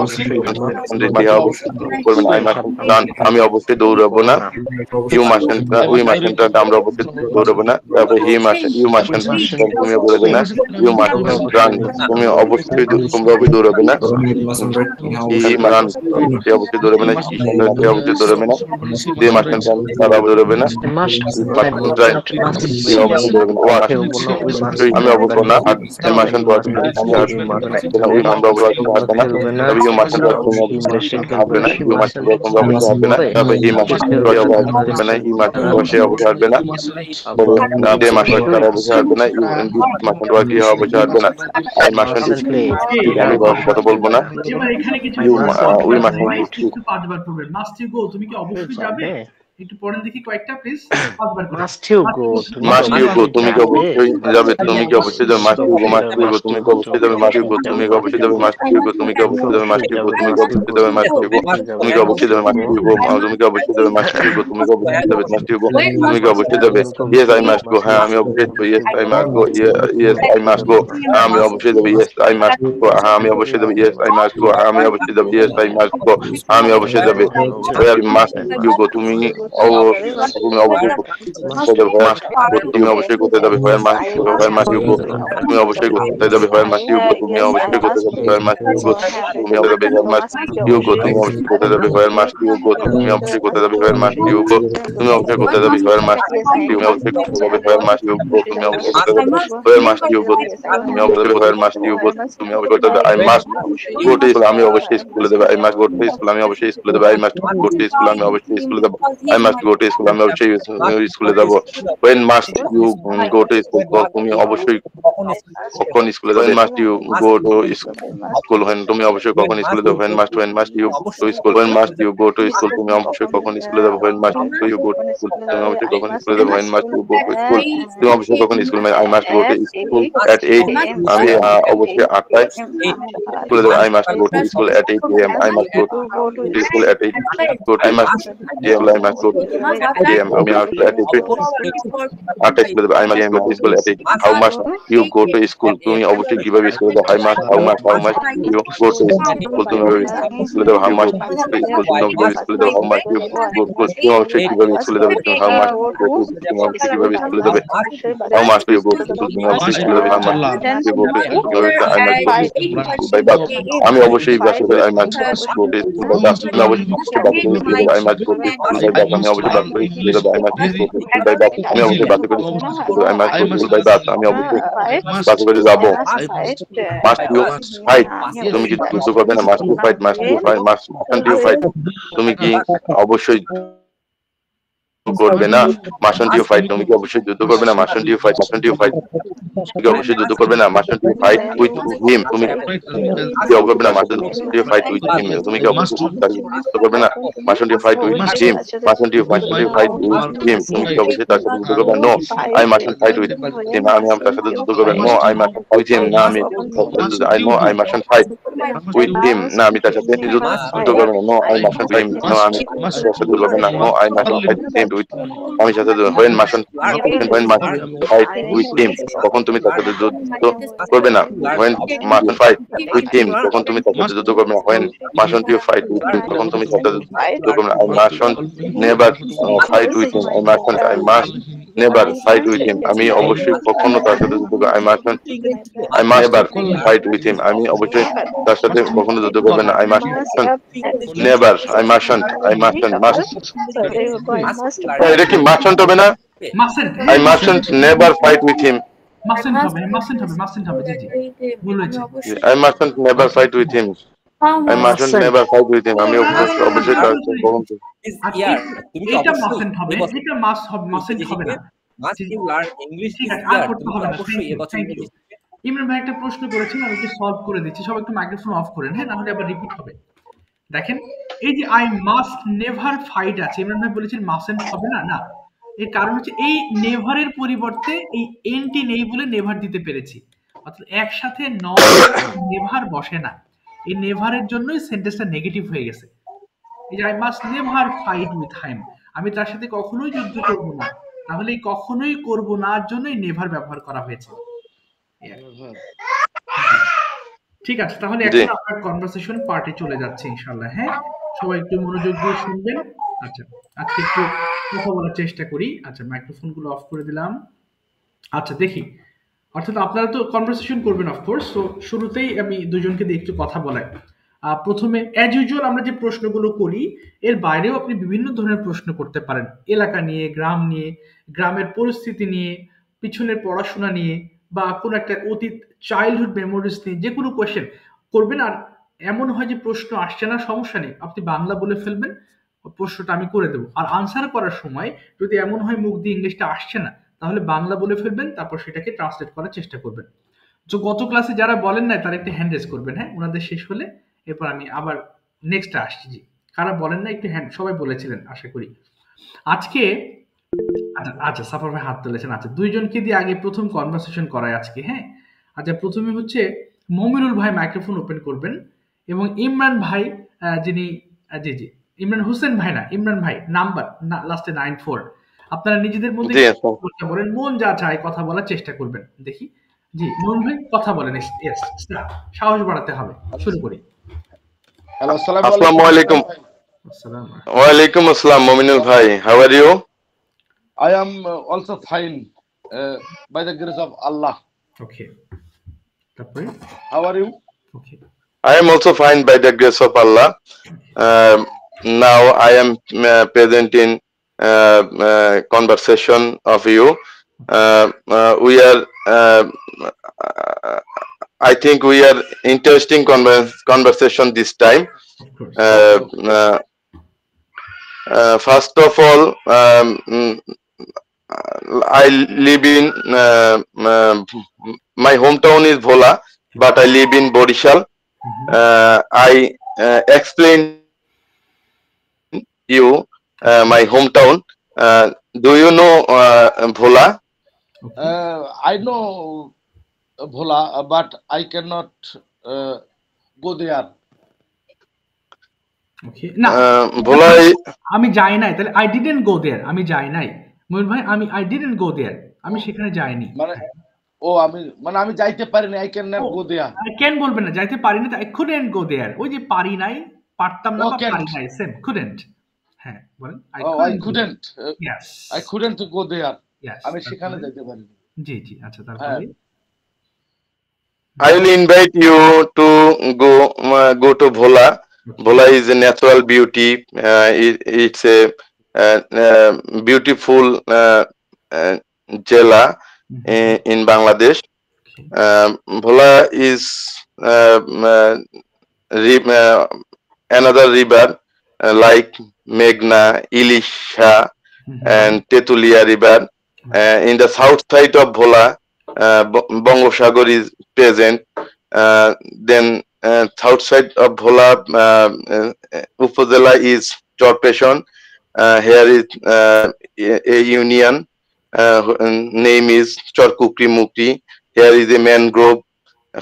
করবে না। আই মাস্ট রান আমি অবশ্যই দৌড়াবো না। ইউ মাস্টন্ট উই মাস্টন্ট আমরা অবশ্যই দৌড়াবো না। তারপরে ইউ মাস্টন্ট তুমি বলবে না। ইউ মাস্টন্ট রান তুমি অবশ্যই তোমরা দৌড়াবে না। হি রান সে অবশ্যই দৌড়াবে না। সে অবশ্যই দৌড়াবে না। দে মাস্টন্ট রান তারা দৌড়াবে না। আমি অবশ্য না। আর মাস্টন্ট ওই আমরা অবশ্যই হারবে না। তবে ইউ মাস্টন্ট হারবে না। ইউ মাস্টন্ট তোমরা অবশ্যই হারবে না। তবে হি মাস্টন্ট হারবে না। হি মাস্টন্ট সে অবশ্যই হারবে না। দে মাস্টন্ট তারা অবশ্যই হারবে না। ইউ মাস্টন্ট কি অবশ্যই হারবে না। আই মাস্টন্ট আমি কথা বলবো না। এবার এখানে কিছু ইউ উই মাস্টন্ট একটু 5 বার পড়বেন। মাস্ট ইউ গো, তুমি কি অবশ্যই যাবে? একটু পড়েন দেখি কয়েকটা প্লিজ। 5 বার করে। মাস্ট ইউ গো তুমি কি অবশ্যই যাবে? তুমি কি অবশ্যই যাবে? মাস্ট ইউ গো তুমি কি অবশ্যই যাবে? মাস্ট ইউ গো তুমি কি অবশ্যই যাবে? মাস্ট ইউ গো তুমি কি অবশ্যই যাবে? মাস্ট ইউ গো তুমি কি অবশ্যই যাবে? মাস্ট ইউ গো তুমি কি অবশ্যই যাবে? মাস্ট ইউ গো তুমি কি অবশ্যই যাবে? মাস্ট ইউ গো তুমি কি অবশ্যই যাবে? মাস্ট ইউ গো তুমি কি অবশ্যই যাবে? ইয়েস আই মাস্ট গো, হ্যাঁ আমি অবশ্যই যাবো। Yes I must go, yes I must go, হ্যাঁ আমি অবশ্যই যাবো। ইয়েস আই মাস্ট গো, হ্যাঁ আমি অবশ্যই যাবো। ইয়েস আই মাস্ট গো, হ্যাঁ আমি অবশ্যই যাবো। ইয়েস আই মাস্ট গো, আমি অবশ্যই যাবে। ওয়ার মাস্ট ইউ গো তুমি তুমি অবশ্যই করতে যাবে। হোয়ার মাস্ট ইউ গো তুমি অবশ্যই করতে যাবে। হোয়ার মাস্ট ইউ গো তুমি অবশ্যই করতে যাবে। হোয়ার মাস্ট ইউ গো তুমি অবশ্যই হোয়ার মাস্ট ইউ গো তুমি অবশ্যই করতে যাবে। হোয়ার মাস্ট ইউ গো তুমি অবশ্যই করতে যাবে। হোয়ার মাস্ট ইউ গো তুমি অবশ্যই করতে যাবে। হোয়ার মাস্ট ইউ অবশ্যই করতে যাবে। হোয়ার মাস্ট ইউ গো তুমি অবশ্যই করতে যাবে। হোয়ার মাস্ট ইউ গো তুমি অবশ্যই হোয়ার মাস্ট ইউ গো তুমি অবশ্যই করতে যাবে। I must go to school আমি অবশ্যই স্কুলে যাবে। I must go to school আমি অবশ্যই স্কুলে যাবে। I must go to school আমি অবশ্যই স্কুলে যাব। I must go to school আমি অবশ্যই স্কুলে যাব। when must you go to school তুমি অবশ্যই কখন স্কুলে যাবে? when must you go to school when তুমি অবশ্যই কখন স্কুলে যাবে? when must you go to school when must you go to school তুমি অবশ্যই কখন স্কুলে যাবে? when must you go to school তুমি অবশ্যই কখন স্কুলে যাবে? when must you go to school তুমি অবশ্যই কখন school I must go to school at 8 আমি অবশ্যই 8টায় স্কুলে যাব। I must go to school at 8 am I must go to school at 8 I must go to am আমি at 8 স্কুলে যাব। I must go to school at 8 how much you go to school তুমি অবশ্যই কিভাবে স্কুলে যাও? how much you go to school তুমি স্কুলে যাও। how much স্কুল তুমি স্কুলে যাও। how much you go to school তুমি অবশ্যই কিভাবে স্কুলে যাবে? how much তুমি অবশ্যই কিভাবে স্কুলে যাবে? how much you go to school তুমি অবশ্যই স্কুলে যাবে। how much you go to school কিভাবে I must go to school by bus আমি অবশ্যই বাসে করে I must go to school by bus আমি অবশ্যই বাসে করে স্কুলে যাব। I must go to school by bus আমি অবশ্যই বাসে করে স্কুলে যাব। I must go to school by bus আমি অবশ্যই বাসে করে স্কুলে যাব। I must go to school by bus আমি অবশ্যই বাসে করে যাব। must you fight তুমি কি যুদ্ধ করবে না? must you fight mustn't you fight তুমি কি অবশ্যই করবে না? mustn't you fight তুমি কি অবশ্যই যুদ্ধ করবে না? mustn't you fight তুমি কি অবশ্যই যুদ্ধ করবে না? mustn't you fight with him তুমি কি করবে না? mustn't you fight with him তুমি কি অবশ্যই যুদ্ধ করবে না? mustn't you fight with him mustn't you fight with him তুমি কি অবশ্যই তার সাথে যুদ্ধ করবে? no I mustn't fight with him আমি তার সাথে যুদ্ধ করবে। no I mustn't fight with him না আমি I know I mustn't fight with him না আমি তার সাথে যুদ্ধ করবে না। no I mustn't fight no আমি তার সাথে যুদ্ধ করবে না। no I mustn't fight him with আমি সাথে when mustn't fight with him তখন তুমি তার সাথে যুদ্ধ করবে না। when mustn't fight with him তখন তুমি তার সাথে যুদ্ধ করবে না। when mustn't you fight with him তখন তুমি তার সাথে যুদ্ধ করবে না। I mustn't never fight with him I must never fight with him আমি অবশ্যই কখনো তার সাথে যুদ্ধ করব। I must never fight with him আমি অবশ্যই তার সাথে কখনো যুদ্ধ করবে না। I mustn't never I mustn't এটা কি mustn't হবে না? I mustn't never fight with him mustn't হবে জি জি ভুল হয়েছে। I mustn't never fight with him I mustn't never fight with him আমি অবশ্যই তার সাথে কখনো এটা mustn't হবে এটা mustn't হবে না। Must you learn English ঠিক this আছে আর year? করতে হবে না। Thank you. ইমরান ভাই একটা প্রশ্ন করেছেন আমি একটু সলভ করে দিচ্ছি। সবাই একটু মাইক্রোফোন অফ করেন হ্যাঁ, না হলে আবার রিপিট হবে। দেখেন এই যে আই মাস্ট নেভার ফাইট আছে, ইমরান ভাই বলেছেন মাস্টন্ট হবে না, না, এর কারণ হচ্ছে এই নেভারের পরিবর্তে এই এনটি নেই বলে নেভার দিতে পেরেছি। অর্থাৎ একসাথে নট নেভার বসে না, এই নেভারের জন্যই সেন্টেন্সটা নেগেটিভ হয়ে গেছে। এই যে I must never fight with হাইম, আমি তার সাথে কখনোই যুদ্ধ করব না, তাহলে এই কখনোই করব না এর জন্যই নেভার ব্যবহার করা হয়েছে। এই আর কি। জি। ঠিক আছে, তাহলে জি এখন আমরা কনভারসেশন পার্টে চলে যাচ্ছি ইনশাআল্লাহ। হ্যাঁ, সবাই একটু মনোযোগ দিয়ে শুনবেন। আচ্ছা, আজকে একটু কথা বলার চেষ্টা করি। আচ্ছা, মাইক্রোফোনগুলো অফ করে দিলাম। আচ্ছা, দেখি, অর্থাৎ আপনারা তো কনভারসেশন করবেন অফকোর্স। সো শুরুতেই আমি দুজনকে দিয়ে একটু কথা বলাই। প্রথমে অ্যাজ ইউজুয়াল আমরা যে প্রশ্নগুলো করি এর বাইরেও আপনি বিভিন্ন ধরনের প্রশ্ন করতে পারেন, এলাকা নিয়ে, গ্রাম নিয়ে, গ্রামের পরিস্থিতি নিয়ে, পিছনের পড়াশোনা নিয়ে, বা কোনো একটা অতীত চাইল্ডহুড মেমোরিজ নিয়ে যে কোনো কোয়েশ্চেন করবেন। আর এমন হয় যে প্রশ্ন আসছে না, সমস্যা নেই, আপনি বাংলা বলে ফেলবেন, প্রশ্নটা আমি করে দেবো। আর আনসার করার সময় যদি এমন হয় মুখ দিয়ে ইংলিশটা আসছে না, তাহলে বাংলা বলে ফেলবেন, তারপর সেটাকে ট্রান্সলেট করার চেষ্টা করবেন। তো গত ক্লাসে যারা বলেন নাই তারা একটু হ্যান্ড রেজ করবেন, হ্যাঁ, ওনাদের শেষ হলে এরপর আমি আবার নেক্সটে আসছি। জি, কারা বলেন না একটু হ্যান্ড, সবাই বলেছিলেন আশা করি। আজকে আচ্ছা আচ্ছা, সাফার ভাই হাত তুলেছেন। আচ্ছা, দুইজনকে দিয়ে আগে প্রথম কনভারসেশন করায় আজকে। হ্যাঁ, আচ্ছা, প্রথমে হচ্ছে মমিনুল ভাই মাইক্রোফোন ওপেন করবেন, এবং ইমরান ভাই যিনি জি জি, ইমরান হোসেন ভাই না, ইমরান ভাই নাম্বার লাস্টে 94, আপনারা নিজেদের মধ্যে জি কথা বলেন, মন যা চায় কথা বলার চেষ্টা করবেন। দেখি, জি মমিনুল ভাই কথা বলেন। ইয়েস, সাহস বাড়াতে হবে। শুরু করি। হ্যালো, আসসালামু আসসালামু আলাইকুম। আলাইকুম। আসসালাম। ওয়ালাইকুম আসসালাম মমিনুল ভাই, how are you? I am also fine by the grace of Allah. Okay, তারপরে How are you? Okay, I am also fine by the grace of Allah. Um, Now I am present in conversation of you. We are, I think we are interesting conversation this time. Of course. First of all, I live in my hometown is Bhola, but I live in Borishal. I explain you my hometown. Do you know Bhola? I know Bhola, but I cannot go there. ওকে, না Bhola আমি যাই নাই, তাহলে I didn't go দেয়ার, আমি যাই নাই। ময়ূর ভাই, আমি আই ডিডন্ট গো দেয়ার, আমি সেখানে যাইনি। মানে আমি যাইতে পারি না, I cannot go there. কেন বলবেন না, যাইতে পারি না, আই কুডন্ট গো দেয়ার, ওই যে পারি নাই, পারতাম না, বা can't. পারি নাই, সেম কুডন্ট। হ্যাঁ, বলেন I couldn't. Yes I couldn't go there. Yes, আমি সেখানে যাইতে পারি না। জি জি, আচ্ছা, তারপরে I will invite you to go to Bhola. Bhola is a natural beauty. It's a beautiful jela in Bangladesh. Bhola is another river like Meghna, Ilisha, and Tetulia river. In the south side of Bhola, Bangosagar is present. Then south side of Bhola Upazila is Chorpeshon. Here is a union. Name is Chorkukri Mukti. Here is a mangrove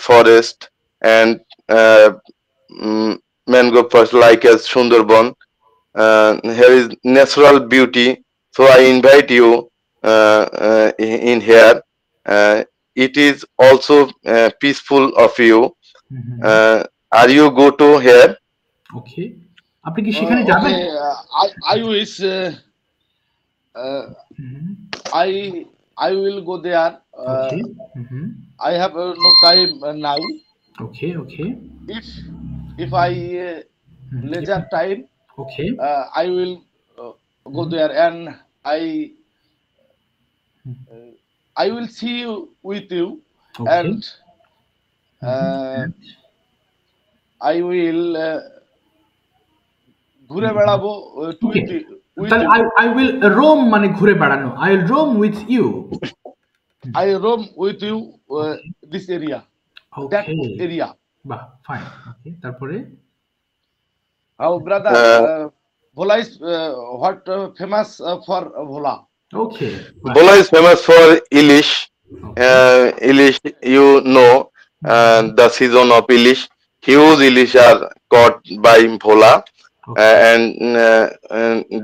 forest and mangrove forest like as Sundarban. Here is natural beauty. So I invite you in here. It is also peaceful of you. Are you go to here? ওকে, আপনি কি সেখানে যাবেন? I wish I will go there. Okay, I have no time now. Okay, okay, If I leisure time, okay, I will go there, and I will see you with you, Okay. and I will ঘুরে বেড়াবো ওকে, তাহলে I will roam মানে ঘুরে বেড়ানো, I will roam with you. I roam with you this area, that Okay, area. বাহ, fine. ওকে, তারপরে Oh, brother, Bhola is what famous for Bhola? Okay. Bhola is famous for Ilish. Ilish, you know, the season of Ilish. Huge Ilish are caught by Bhola, and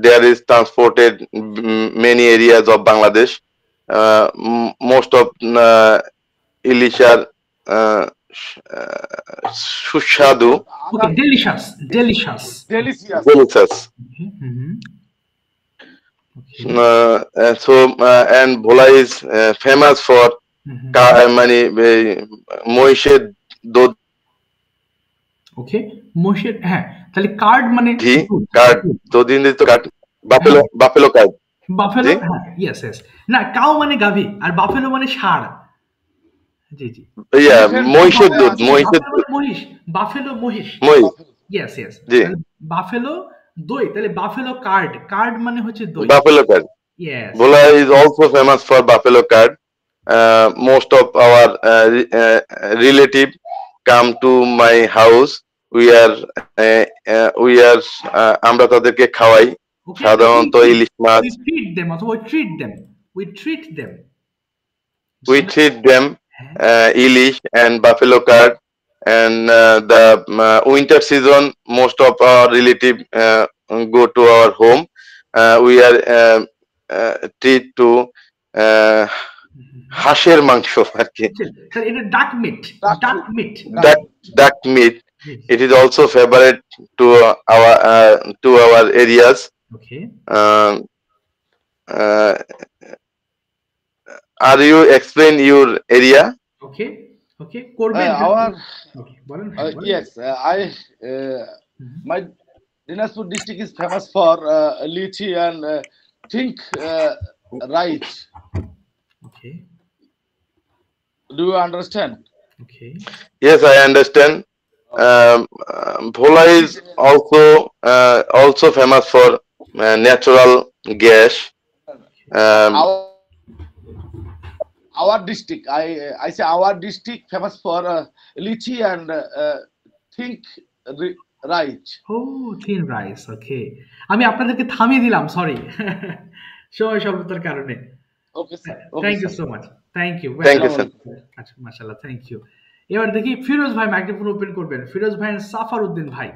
there is transported many areas of Bangladesh. Most of Ilish are sushadu, Okay, delicious. Delicious. Delicious. delicious. And Bhola is famous for মানে মহিষের দুধ ওকে, মোষের, হ্যাঁ, তাহলে card মানে ঘি, card, দুদিন তো কার্ড, বাফেলো কার্ড, বাফেলো, হ্যাঁ, ইয়েস ইয়েস, না কাউ মানে গাভী আর বাফেলো মানে ষাঁড়। জি জি, মহিষের দুধ, মহিষের দুধ, মহিষ, বাফেলো মহিষ, মহিষ, ইয়েস ইয়েস, জি, বাফেলো দই, তাহলে বাফেলো কার্ড, কার্ড মানে হচ্ছে দই, buffalo card. Yes. Bhola is also famous for buffalo curd. Most of our relative come to my house. আমরা তাদেরকে খাওয়াই সাধারণত ইলিশ মাছ। We treat them ilish and buffalo curd, and the winter season most of our relative go to our home. We are treat to হাঁসের মাংস আর কি, duck meat. Duck meat. It is also favorite to our areas. Okay. Are you explain your area? Okay. Yes, my Dinajpur district is famous for lychee and think right. Okay. Do you understand? Okay. Yes, I understand. Bhola is also famous for natural gas. Our district, I say our district famous for lychee and think right. Oh, thin rice. Okay. আমি আপনাদেরকে থামিয়ে দিলাম, sorry, সময় স্বল্পতার কারণে। Okay, sir. Thank you so much. Thank you. Thank you, sir. আচ্ছা, মাশাআল্লাহ, thank you. এবার দেখি ফিরোজ ভাই মাইক্রোফোন ওপেন করবেন। ফিরোজ ভাই এন্ড সাফার উদ্দিন ভাই,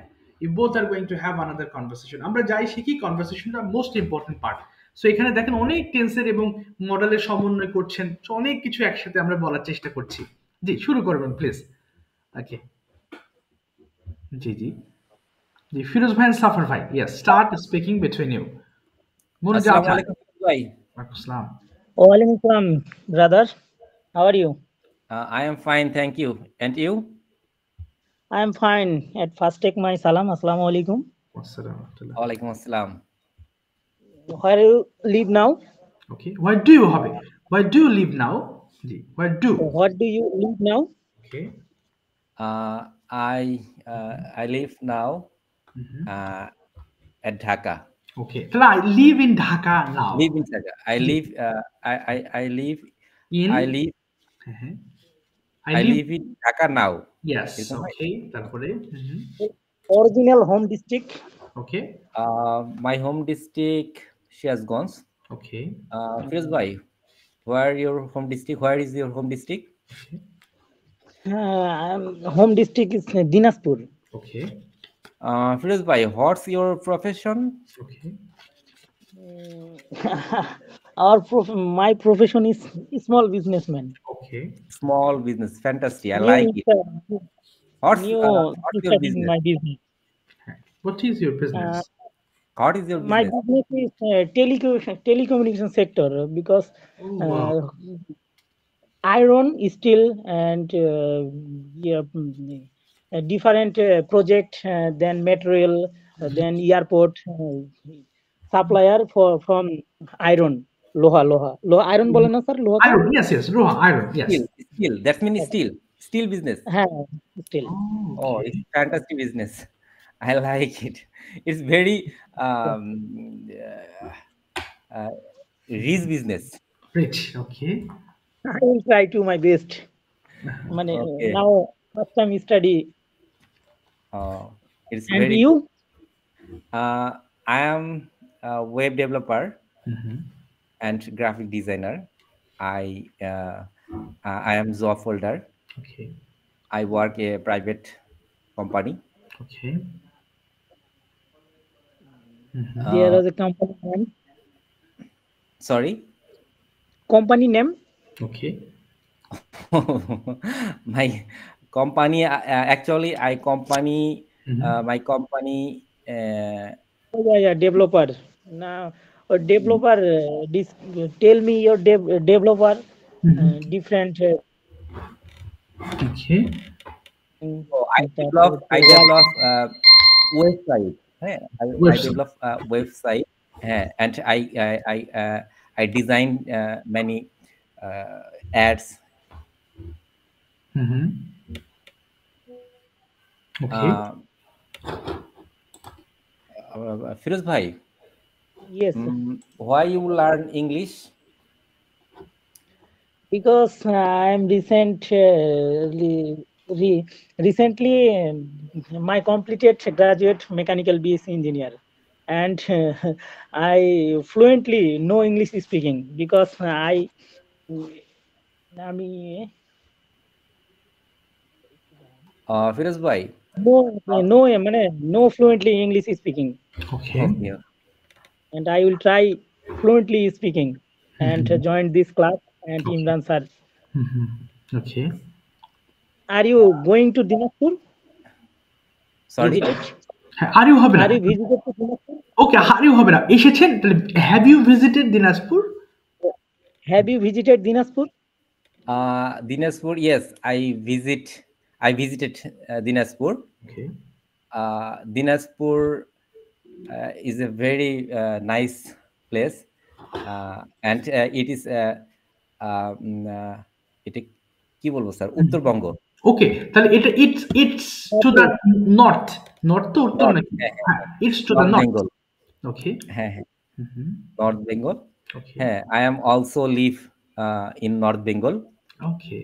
you both are going to have another conversation. আমরা যাই শিখি, কনভারসেশনটা মোস্ট ইম্পর্টেন্ট পার্ট। সো এখানে দেখেন অনেক টেন্সের এবং মডেলের সমন্বয় করছেন, অনেক কিছু একসাথে আমরা বলার চেষ্টা করছি। জি, শুরু করবেন প্লিজ। ওকে, জি জি জি, ফিরোজ ভাই এন্ড সাফার ভাই, yes, start speaking between you. আসসালামু আলাইকুম ভাই। ওয়ালাইকুম আসসালাম। ওয়ালাইকুম আসসালাম brother, how are you? I am fine, thank you. And you? I am fine. At first take my salam. Assalamu alaikum. Walaikum assalam. Where you live now? Okay. Where do you have it? Where do you live now? Where do? What do you live now? Okay. I live now at Dhaka. Okay. So I live in Dhaka now. Live in Dhaka. I live in Dhaka now. Yes. Okay. তারপরে original home district. Okay. My home district Shiazganj. Okay. Firoz bhai, where your home district? Where is your home district? Home district is Dinajpur. Okay. Firoz bhai, what's your profession? Okay. My profession is small businessman. Okay. Small business, fantastic. I like it. What's your business? My business. What is your business? What is your business? My business is telecommunication sector, because iron, steel, and different project, then material, then airport supplier from iron. Loha, iron বলে না sir? লোহা, iron, yes, Loha, iron, yes. Steel, that means steel business. Steel. Oh, it's fantastic business. I like it. It's very rich business. Rich, okay. I will try to my best. Now first time study. It's And very you? I am a web developer Mm-hmm. and graphic designer. I am job holder. Okay. I work a private company. Okay. Mm-hmm. There is a company name. Sorry. Company name. Okay. My company actually I company Mm-hmm. my company Oh, yeah, developer. Now, a developer. Tell me your developer. Mm-hmm. Different. Okay. so I develop তারপর I develop website. I Website. develop website and I design many ads. Mm-hmm. Okay. Firoz bhai, Yes, why you learn English? because I'm recently my completed graduate mechanical BSc engineer, and I fluently know English speaking because আমি Firoz bhai. no মানে no fluently English speaking, Okay. Okay. and I will try fluently speaking and Mm-hmm. join this class. And Okay. Imran sir, Mm-hmm. Okay. are you going to Dinapur? Sorry. Visited? হ্যাঁ, আর you হবে না। Are you visited to Dinapur? Okay, are you হবে না। এসেছেন তাহলে have you visited Dinajpur? Have you visited Dinapur? Dinajpur, yes, I visited Dinajpur. Okay. Dinajpur is a very nice place, and it is এটা কি বলবো sir, Uttarbanga. Okay, তাহলে এটা it's to the north. North তো উত্তর নর্থ, নাকি? হ্যাঁ, it's to the north north. Bengal. Okay. হ্যাঁ হ্যাঁ, হুম। North Bengal. ওকে। হ্যাঁ, I am also live in North Bengal. ওকে।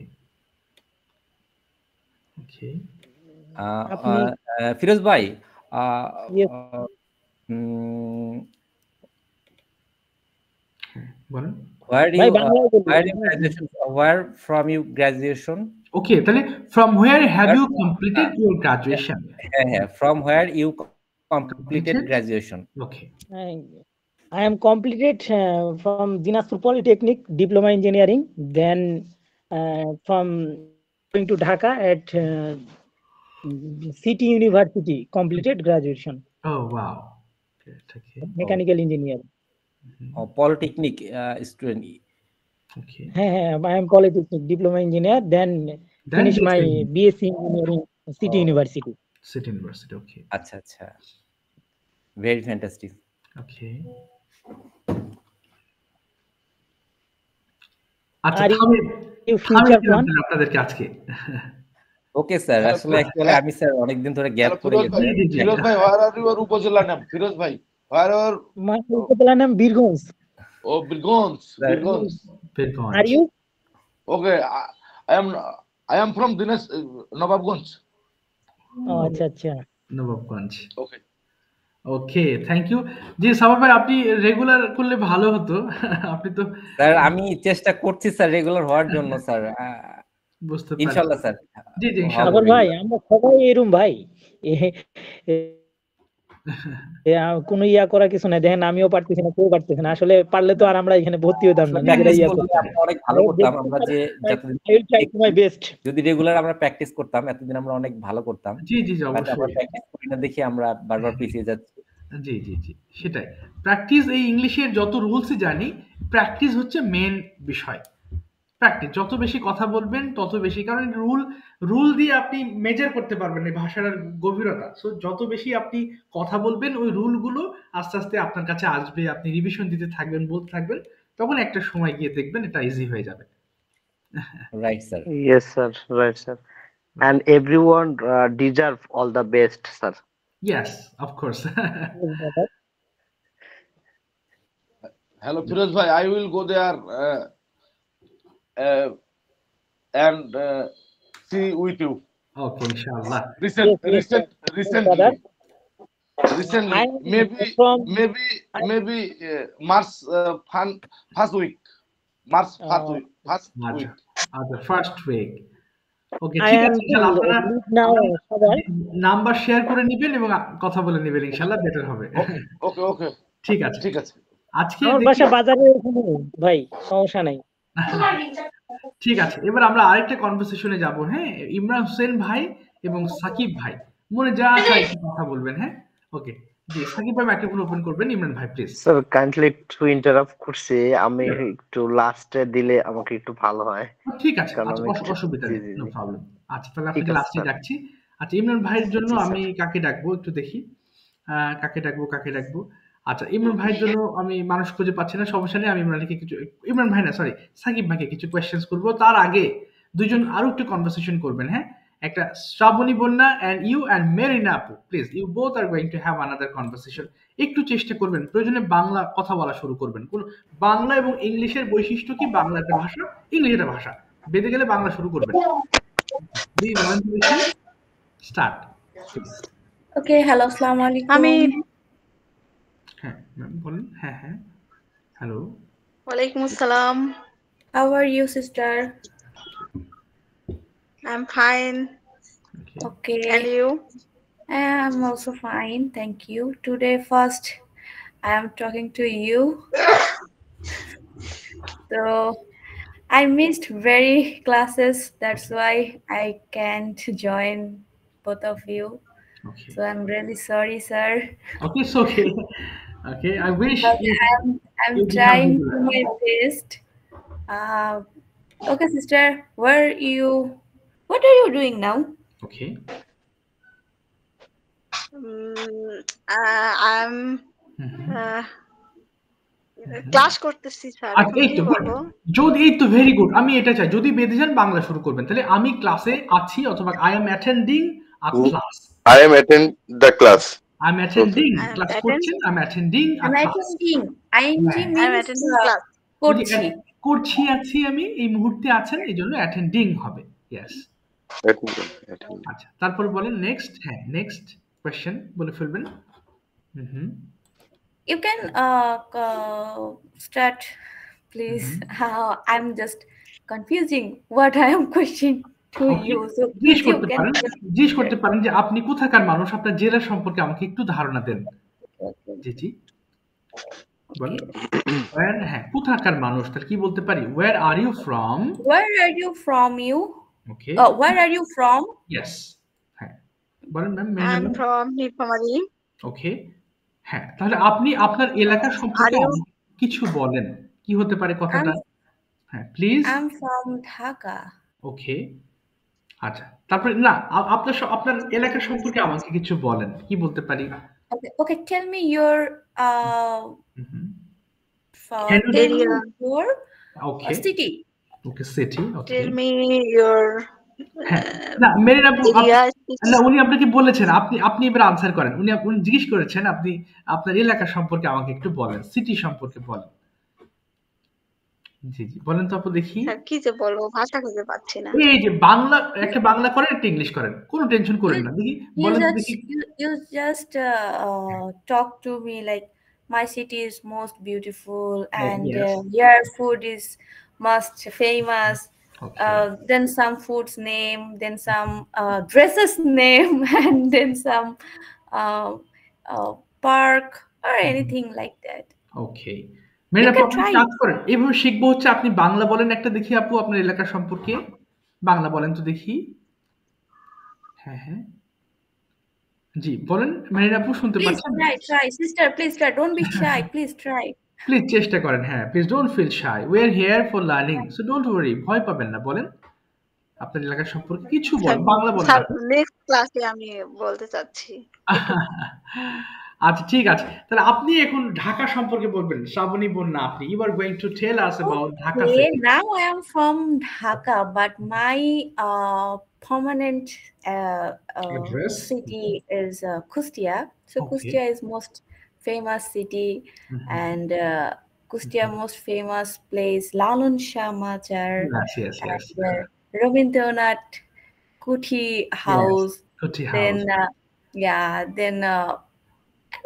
ওকে। আপনি ফিরোজ ভাই, yes, উম, বলেন। where ভাই you বাংলায় where you বলুন। graduation, where from you graduation? Okay, তাহলে from where have Where you from- completed your graduation? হ্যাঁ হ্যাঁ, from where you completed Completed? graduation? Okay. I am completed from Dinapur Polytechnic Diploma Engineering. Then from going to Dhaka at City University completed graduation oh wow. Okay. mechanical engineer. Polytechnic student. Okay. I am Polytechnic Diploma Engineer. Then finish my BSc Engineering City University. City university. Okay. আচ্ছা আচ্ছা, very fantastic. ওকে। আচ্ছা, Are থামিয়ে you future দিলাম plan? তাহলে আপনাদেরকে আজকে। Okay sir, Hello, আসলে actually আমি স্যার অনেকদিন ধরে গ্যাপ Hello, করে Firoz গেছে। bhai. G, G. Firoz bhai, where are your Upazila name? Firoz bhai, where are My Upazila name Birgunj. Birgonz? Sir. Birgonz. বেরগঞ্জ। Are you? Okay, I am from Dinas Nawabganj. Oh, acha. Nawabganj. Okay. Okay, thank you. জি সাবার ভাই, আপনি regular করলে ভালো হতো। আপনি তো sir আমি চেষ্টা করছি স্যার রেগুলার হওয়ার জন্য স্যার, বুঝতে পারছি। ইনশাআল্লাহ স্যার। জি, জি, হবে ইনশাআল্লাহ। সাগর ভাই, regular। আমরা সবাই এরম ভাই। কোনো ইয়া করা কিছু নাই। দেখেন আমিও পারতেছি না, কেউ পারতেছে না। আসলে পারলে তো আর আমরা এখানে ভর্তি হতাম না, আসলে নিজেরাই প্র্যাকটিস ইয়া করলে করতাম। আমরা অনেক ভালো করতাম। আমরা যে যতদিন I will try my best. যদি রেগুলার আমরা প্র্যাকটিস করতাম, এতদিন আমরা অনেক ভালো করতাম। জি, জি, জি, বাট আমরা অবশ্যই। প্র্যাকটিস করি না দেখে আমরা বারবার পিছিয়ে যাচ্ছি। জি, জি, জি, সেটাই। প্র্যাকটিস, এই ইংলিশের যত রুলসই জানি, প্র্যাকটিস হচ্ছে মেন বিষয়। প্র্যাকটিস যত বেশি কথা বলবেন তত বেশি, কারণ রুল দিয়ে আপনি মেজার করতে পারবেন এই ভাষাটার গভীরতা। সো যত বেশি আপনি কথা বলবেন, ওই রুলগুলো আস্তে আস্তে আপনার কাছে আসবে, আপনি রিভিশন দিতে থাকবেন, বলতে থাকবেন, তখন একটা সময় গিয়ে দেখবেন এটা ইজি হয়ে যাবে। Right sir. Yes, sir. Right, sir. And everyone deserve all the best, sir. Yes, of course. Hello, Firoz bhai. I will go there and see with you. ওকে, ইনশাআল্লাহ। Yes, Recently. brother. recently, I'm maybe from March first week. March first আচ্ছা week. আচ্ছা first week. Okay I ঠিক am আছে, to ইনশাআল্লাহ আপনারা live now সবাই। Number share করে নিবেন এবং কথা বলে নিবেন, ইনশাআল্লাহ বেটার হবে। Okay. ঠিক আছে, ঠিক আছে। আজকে আমার দেখি বাসা বাজারে ওখানে ভাই, সমস্যা নাই। ঠিক আছে, এবার আমরা আরেকটা কনভারসেশনে যাব। হ্যাঁ, ইমরান হোসেন ভাই এবং সাকিব ভাই মনে যা চায় একটু কথা বলবেন। হ্যাঁ, ওকে জি, সাকিব ভাই মাইক্রোফোন ওপেন করবেন, ইমরান ভাই please. Sir kindly to interrupt করছি, আমি একটু লাস্টে দিলে আমাকে একটু ভালো হয়। ঠিক আছে, কারণ আচ্ছা আমি একটু অসুবিধা জি নেই, জি নো জি প্রবলেম। আচ্ছা তাহলে ঠিক আপনাকে আছে লাস্টে স্যার। ডাকছি। আচ্ছা ইমরান ভাইয়ের জন্য জি আমি স্যার। কাকে ডাকবো একটু দেখি, কাকে ডাকবো। আচ্ছা ইমরান ভাইয়ের জন্য আমি মানুষ খুঁজে পাচ্ছি না, সমস্যা নেই, আমি ইমরান ভাই না সরি সাকিব ভাইকে কিছু কোয়েশ্চেন্স করবো। তার আগে দুইজন আরো একটু কনভারসেশন করবেন। হ্যাঁ, একটা শ্রাবণী বন্যা এন্ড ইউ এন্ড মেরিনা আপু, please you both are going to have another conversation. একটু চেষ্টা করবেন, প্রয়োজনে বাংলা কথা বলা শুরু করবেন। কোন বাংলা এবং ইংলিশের বৈশিষ্ট্য কি, বাংলা একটা ভাষা, ইংলিশ একটা ভাষা, বেঁধে গেলে বাংলা শুরু করবেন। স্টার্ট। ওকে, হ্যালো, আসসালামু আলাইকুম। হ্যাঁ ম্যাম বলেন। হ্যাঁ হ্যালো। ওয়ালাইকুম আসসালাম। How are you, sister? I'm fine. Okay. And you? I'm also fine, thank you. Today first I am talking to you. So I missed very classes, that's why I can't join both of you. Okay. So I'm really sorry, sir. Okay, it's okay. Okay, I wish But you I'm you become trying regular. my best. Okay, sister, what are you doing now? Okay. I'm class করতেছি sir, আর এখন এই কি তো বলবো? যদি এই তো very good, আমি এটা চাই যদি বেঁধে যান বাংলা শুরু করবেন, তাহলে আমি ক্লাসে আছি অথবা I am attending a class. I am attend the class. I am attending I'm class attend- করছেন, I am attending a I'm class. attending. ING হ্যাঁ। I'm means attending class. করছি। করছি আছি আমি, এই মুহূর্তে আছেন, এই জন্য অ্যাটেন্ডিং হবে। ইয়েস। Attend. আচ্ছা তারপর বলেন নেক্সট। হ্যাঁ নেক্সট কোয়েশ্চেন বলে ফেলবেন। You can start, please. I'm just confusing what I am questioning to you. So জিজ্ঞেস please you করতে পারেন যে আপনি কোথাকার মানুষ, আপনার জেলা সম্পর্কে আমাকে একটু ধারণা দেন। জি বলেন। হ্যাঁ কোথাকার মানুষ, তাহলে কি বলতে পারি? Where are you from? Where are you from? Okay. Where are you from? Yes. হ্যাঁ বলেন ম্যাম। I'm from Nipamari. ওকে। হ্যাঁ তাহলে আপনি আপনার এলাকা সম্পর্কে কিছু বলেন, কি হতে পারে কথাটা? হ্যাঁ প্লিজ। I'm from Dhaka. ওকে। আচ্ছা তারপরে না আপনার এলাকা সম্পর্কে আমাকে কিছু বলেন, কি বলতে পারি? Okay, tell me your area. Okay. City. Okay, city. Okay. Tell me your না মেরিনা আপু area. না উনি আপনাকে বলেছেন, আপনি এবার আনসার করেন। উনি জিজ্ঞেস করেছেন আপনি আপনার এলাকা সম্পর্কে আমাকে একটু বলেন, সিটি সম্পর্কে বলেন। জি বলেন তো আপু দেখি। স্যার কি যে বলবো, ভাষা খুঁজে পাচ্ছি না। এই যে বাংলা একটা বাংলা করেন, একটা ইংলিশ করেন, কোনো টেনশন করেন না। দেখি বলেন তো দেখি। You just talk to me like my city is most beautiful and your food is most famous. Then some food's name, then some dresses name, and then some park or anything like that. Okay. Marina আপু আপনি কাজ করেন, এভাবে শিখবো হচ্ছে আপনি বাংলা বলেন একটা দেখি আপু আপনার এলাকা সম্পর্কে, বাংলা বলেন তো দেখি। হ্যাঁ জি বলেন মেরিনা আপু, শুনতে পাচ্ছেন? Try sister, please try, don't be shy, please try. Please চেষ্টা করেন। হ্যাঁ please don't feel shy, we are here for learning, so don't worry, ভয় পাবেন না। বলেন আপনার এলাকা সম্পর্কে কিছু বলেন, বাংলা বলেন। নেক্সট ক্লাসে আমি বলতে চাচ্ছি। আচ্ছা ঠিক আছে, তাহলে আপনি এখন ঢাকা সম্পর্কে বলবেন। শ্রাবণী বন্যা, আপনি you are going to tell us about Dhaka city. Now I am from Dhaka, but my permanent city is Kustia. So Kustia is most famous city, and Kustia most famous place Lalun Shah Machar. Yes. Rabindranath Kuthi House. Kuthi Then House. then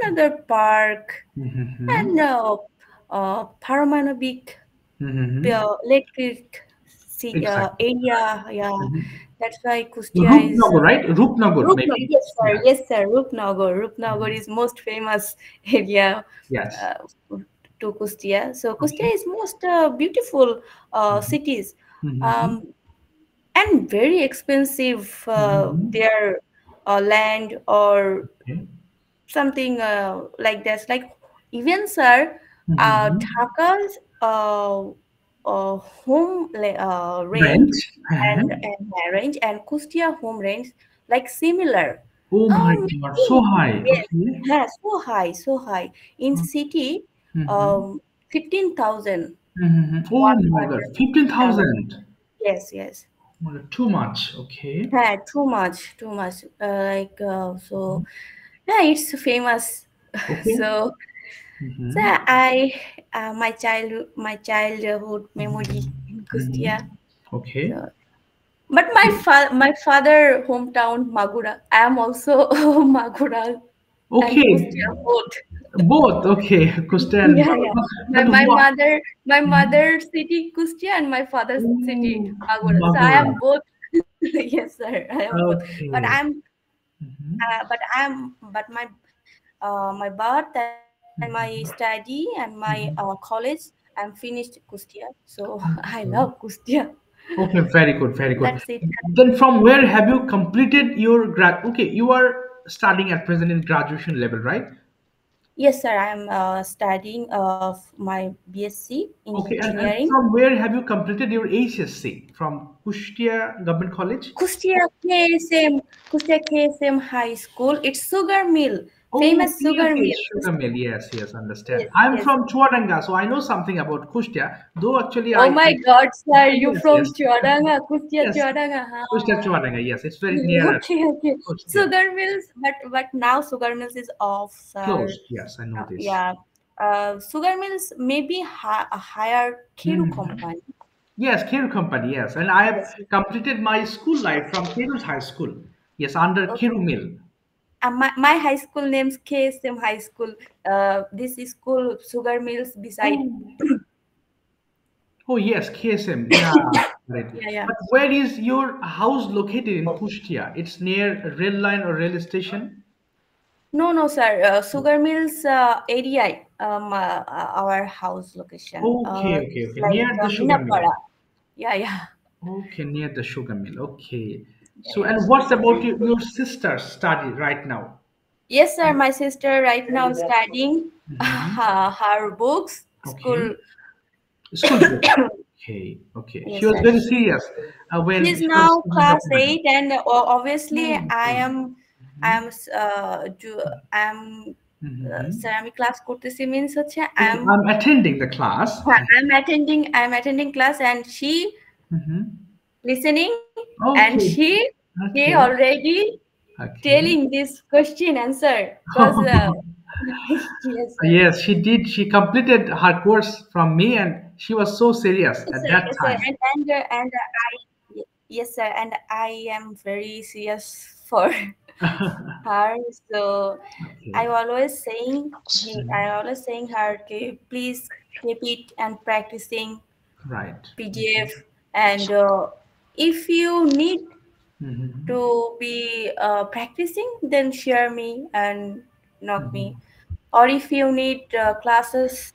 another park, Mm-hmm. and Paramanabic Mm-hmm. electric Exactly. area. Yeah, Mm-hmm. that's why Kustia is. Rupnagar, right? Rupnagar, maybe. Yes, sir. Yeah. Yes, sir. Rupnagar. Rupnagar Mhm. is most famous area Yes. uh, to Kustia. So Kustia Okay. is most beautiful Mm-hmm. cities, Mm-hmm. um, and very expensive. Mm-hmm. Their land or Okay. something like that. Like even sir, Mm-hmm. Dhaka's home Rent. range Uh-huh. and range and Kustia home range like similar. Oh my God, so Maybe high. yes, Okay. yeah, so high, so high. In city, Mm-hmm. 15,000 Mm-hmm. Oh one my God, person. Uh, 15,000. yes, yes. Too much. Okay. Yeah, too much, too much. So, yeah, it's famous. Okay. So, so Mm-hmm. my childhood memory in Mm-hmm. Kustia. Okay. So, but my father hometown Magura. I am also Magura and Kustia Okay. both. Both. Okay. Kustan. Yeah, yeah. But what? My Mhm. mother city Kustia and my father's city Oh, Magura. So I Magura. am both. Yes, sir. I am both. But Okay. I'm Mhm. my birth and my study and my Mhm. college, I'm finished Kustia. So I love Okay. Kustia. Okay, very good, very good. That's it. Then from where have you completed your grad? Okay, you are studying at present in graduation level, right? Yes, sir. I'm studying of my BSc Okay, and engineering. from where have you completed your HSC? From Kushtia Government College? Kustia KSM High School. It's sugar mill, Oh, famous okay, sugar okay, mill. sugar mill. Yes, yes, understand. Yes, I'm yes. from Chuadanga, so I know something about Kushtia. Though actually, Oh my God, sir, you yes, yes, from Chuadanga, Kustia yes, Chuadanga, Kushtia huh? Chuadanga. Yes, it's very near Okay, okay. Kushtia. Sugar mills, but now sugar mills is off, sir. Closed. Yes, I know this. Yeah. Sugar mills maybe a higher Kiru Hmm. company. Yes, Kiru Company. Yes, and I have Yes. completed my school life from Kiru's High School. Yes, under Okay. Kiru Mill. My high school name's KSM High School. This is school sugar mills beside. Oh, oh yes, KSM. Yeah, right. Yeah, yeah. But where is your house located in Kushtia? It's near rail line or rail station. No, no, sir. Sugar mills area, our house location. Okay, okay, It's okay. like Near the sugar mill. Minapara. Yeah, yeah. Okay, near the sugar mill. Okay. Yeah, So, yeah. and what's about your sister's study right now? Yes, sir. My sister right now studying Hmm. her books, Okay. school. School book. Okay, okay. She Yes, was sir. very serious when She's she was now student of class mine. 8, and obviously Okay. I am I'm Mm-hmm. ceramic class করতেছি means হচ্ছে Okay, I'm attending the class. I'm attending class, and she Mm-hmm. listening, and Okay, she okay, already okay. telling this question answer because yes, sir. Yes, she did. She completed her course from me, and she was so serious Yes, at sir. that Yes, sir. time. And yes, sir. And I am very serious for her. So Okay, I always saying her, "Okay, please keep it and practicing right. PDF. And if you need Mm-hmm. to be practicing, then share me and knock me. Mm-hmm. Or if you need classes,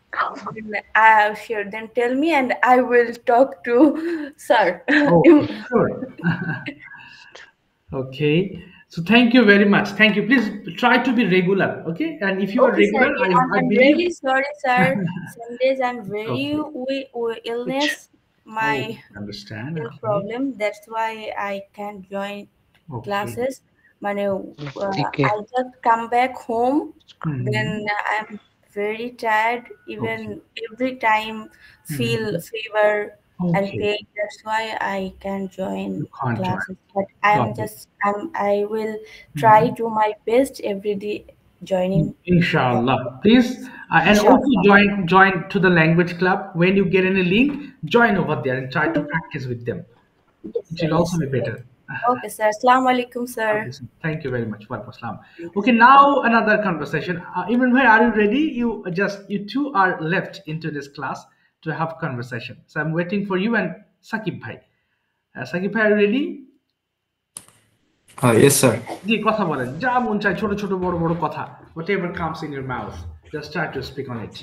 then I sure then tell me and I will talk to sir." Okay, sure. Okay. So thank you very much. Thank you. Please try to be regular. Okay. And if you are Okay, sir. regular, Yeah, I I'm believe really sorry, sir. Some days I'm very okay. illness, Oh, my understand. health Okay. problem. That's why I can't join Okay. classes. But ठीक है I just come back home. Mm-hmm. Then I'm very tired. Okay. Even every time feel Mm-hmm. fever and Okay. pain. That's why I can join You can't join. classes. But Got it. I will try Mm-hmm. to my best every day joining Inshallah. Please, and also Inshallah. join to the language club. When you get any link, join over there and try to practice with them. Yes, It sir. will also Yes, be sir. better. Okay, sir. Assalamu alaikum, sir. Okay, sir. Thank you very much. Walaikum assalam. Okay, now another conversation. Imran bhai, are you ready? You two are left into this class to have conversation. So I'm waiting for you and Sakib bhai. Sakib bhai, are you ready? Yes, sir. জি কথা বলেন যা মন চায় ছোট ছোট বড় বড় কথা whatever comes in your mouth just try to speak on it.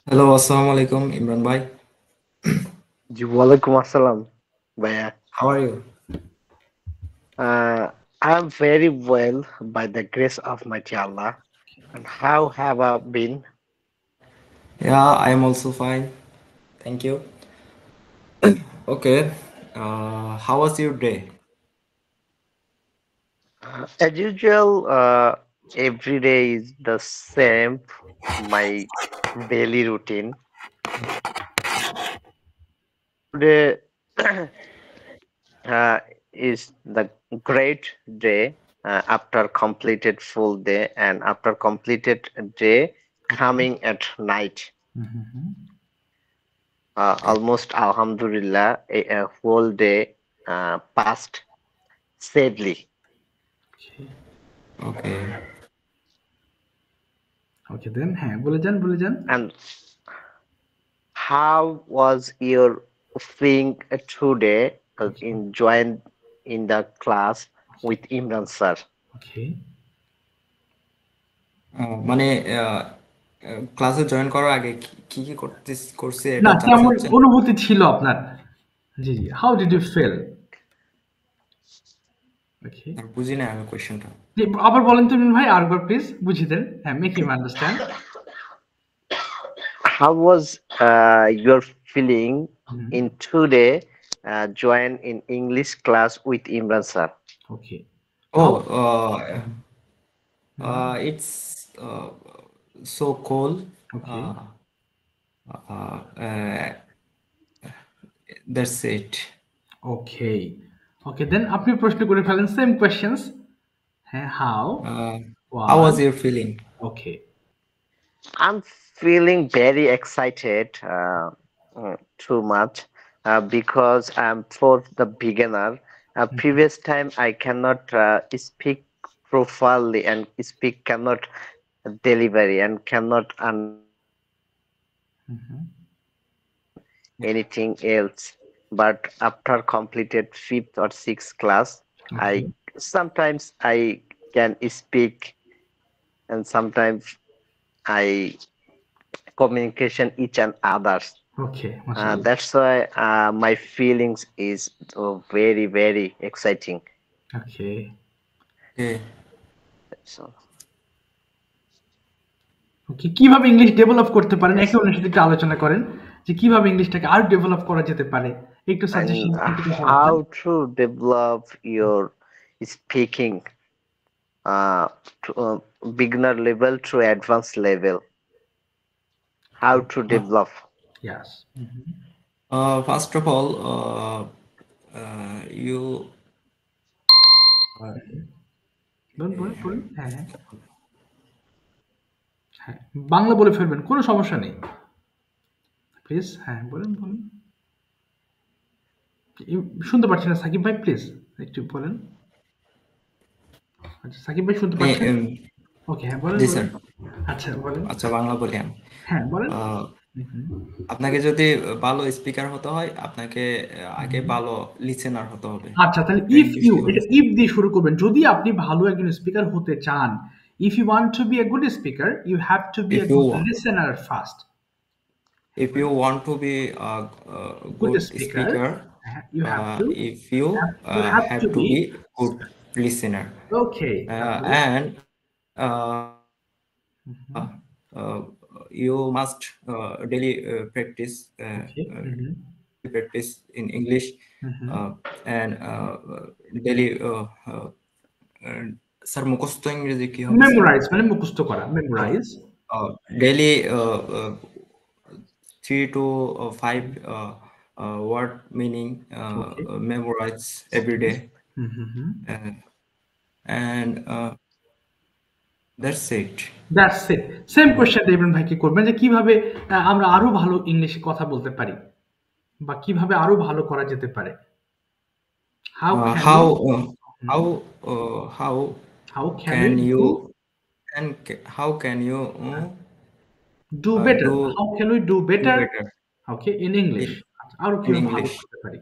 Hello, assalamu alaikum, Imran bhai. Ji walaikum assalam, bhaiya. How are you? I am very well by the grace of Mighty Allah. And how have I been? Yeah, I am also fine. Thank you. Okay. How was your day? As usual, every day is the same. My daily routine. Today is the great day after completed full day, and after completed day coming at night. Almost alhamdulillah a whole day passed safely. Okay. Okay then হ্যাঁ বলে যান And how was your feeling today in join in the class with Imran sir? Okay. মানে ক্লাসে join করার আগে কি কি করছে না এটা কেমন জানতে অনুভূতি ছিল আপনার জি how did you feel? Okay. বুঝি না আমি কোশ্চেনটা জি আবার বলেন তো ইমরান ভাই আরেকবার প্লিজ বুঝিয়ে দেন হ্যাঁ make him understand. How was your feeling in today join in English class with Imran sir? Okay. It's so cool. Okay. That's it. Okay. Okay then আপনি প্রশ্ন করে ফেলেন same questions. হ্যাঁ how was your feeling? Okay. I'm feeling very excited too much because I'm for the beginner. Previous time I cannot speak properly and speak cannot delivery and cannot anything else. But after completed 5th or 6th class, I sometimes I can speak and sometimes I communication each and others. Okay. That's why my feelings is very very exciting. Okay. So ওকে কিভাবে English develop করতে পারেন একে অন্যের সাথে একটু আলোচনা করেন যে কিভাবে ইংলিশটাকে আরো ডেভেলপ করা যেতে পারে একটু suggestion how to develop your speaking to beginner level to advanced level. How to develop? Yes. First of all, you বলুন হ্যাঁ বাংলা বলে ফেলবেন কোনো সমস্যা নেই প্লিজ হ্যাঁ বলুন শুনতে পাচ্ছি না সাকিব ভাই প্লিজ একটু বলেন আচ্ছা সাকিব ভাই শুনতে পাচ্ছেন ওকে হ্যাঁ বলেন আচ্ছা বলেন আচ্ছা বাংলা বলি আমি হ্যাঁ বলেন আপনাকে যদি ভালো স্পিকার হতে হয় আপনাকে আগে ভালো লিসেনার হতে হবে আচ্ছা তাহলে ইফ দিয়ে শুরু করবেন যদি আপনি ভালো একজন স্পিকার হতে চান if you want to be a good speaker you have to be a good listener first. If you want to be a good speaker you have to have to be good listener. Okay. And you must daily practice practice in English and daily sir মুখস্থ ইংরেজি কি হবে memorize মানে মুখস্থ করা memorize daily 3 to 5 word meaning memorize every day and that's it same question Imran ভাই কি করবেন যে কিভাবে আমরা আরো ভালো ইংলিশে কথা বলতে পারি বা কিভাবে আরো ভালো করা যেতে পারে How can how how can we you and how can you do better? do How can we do better? better Okay, in English. আরো in কিভাবে ভালো English? করতে পারি?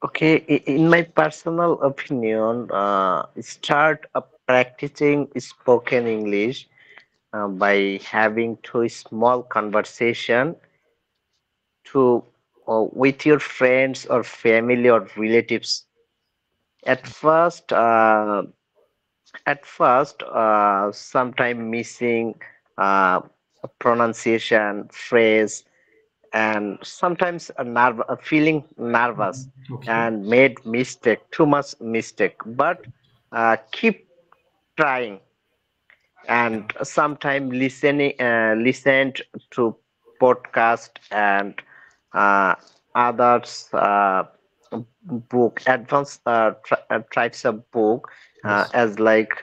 Okay, in my personal opinion, start practicing spoken English by having two small conversation to with your friends or family or relatives. At first, sometime missing pronunciation, phrase, and sometimes feeling nervous Okay. and made too much mistake, but keep trying, and sometimes listened to podcast and others book, advanced types of book, Yes. as like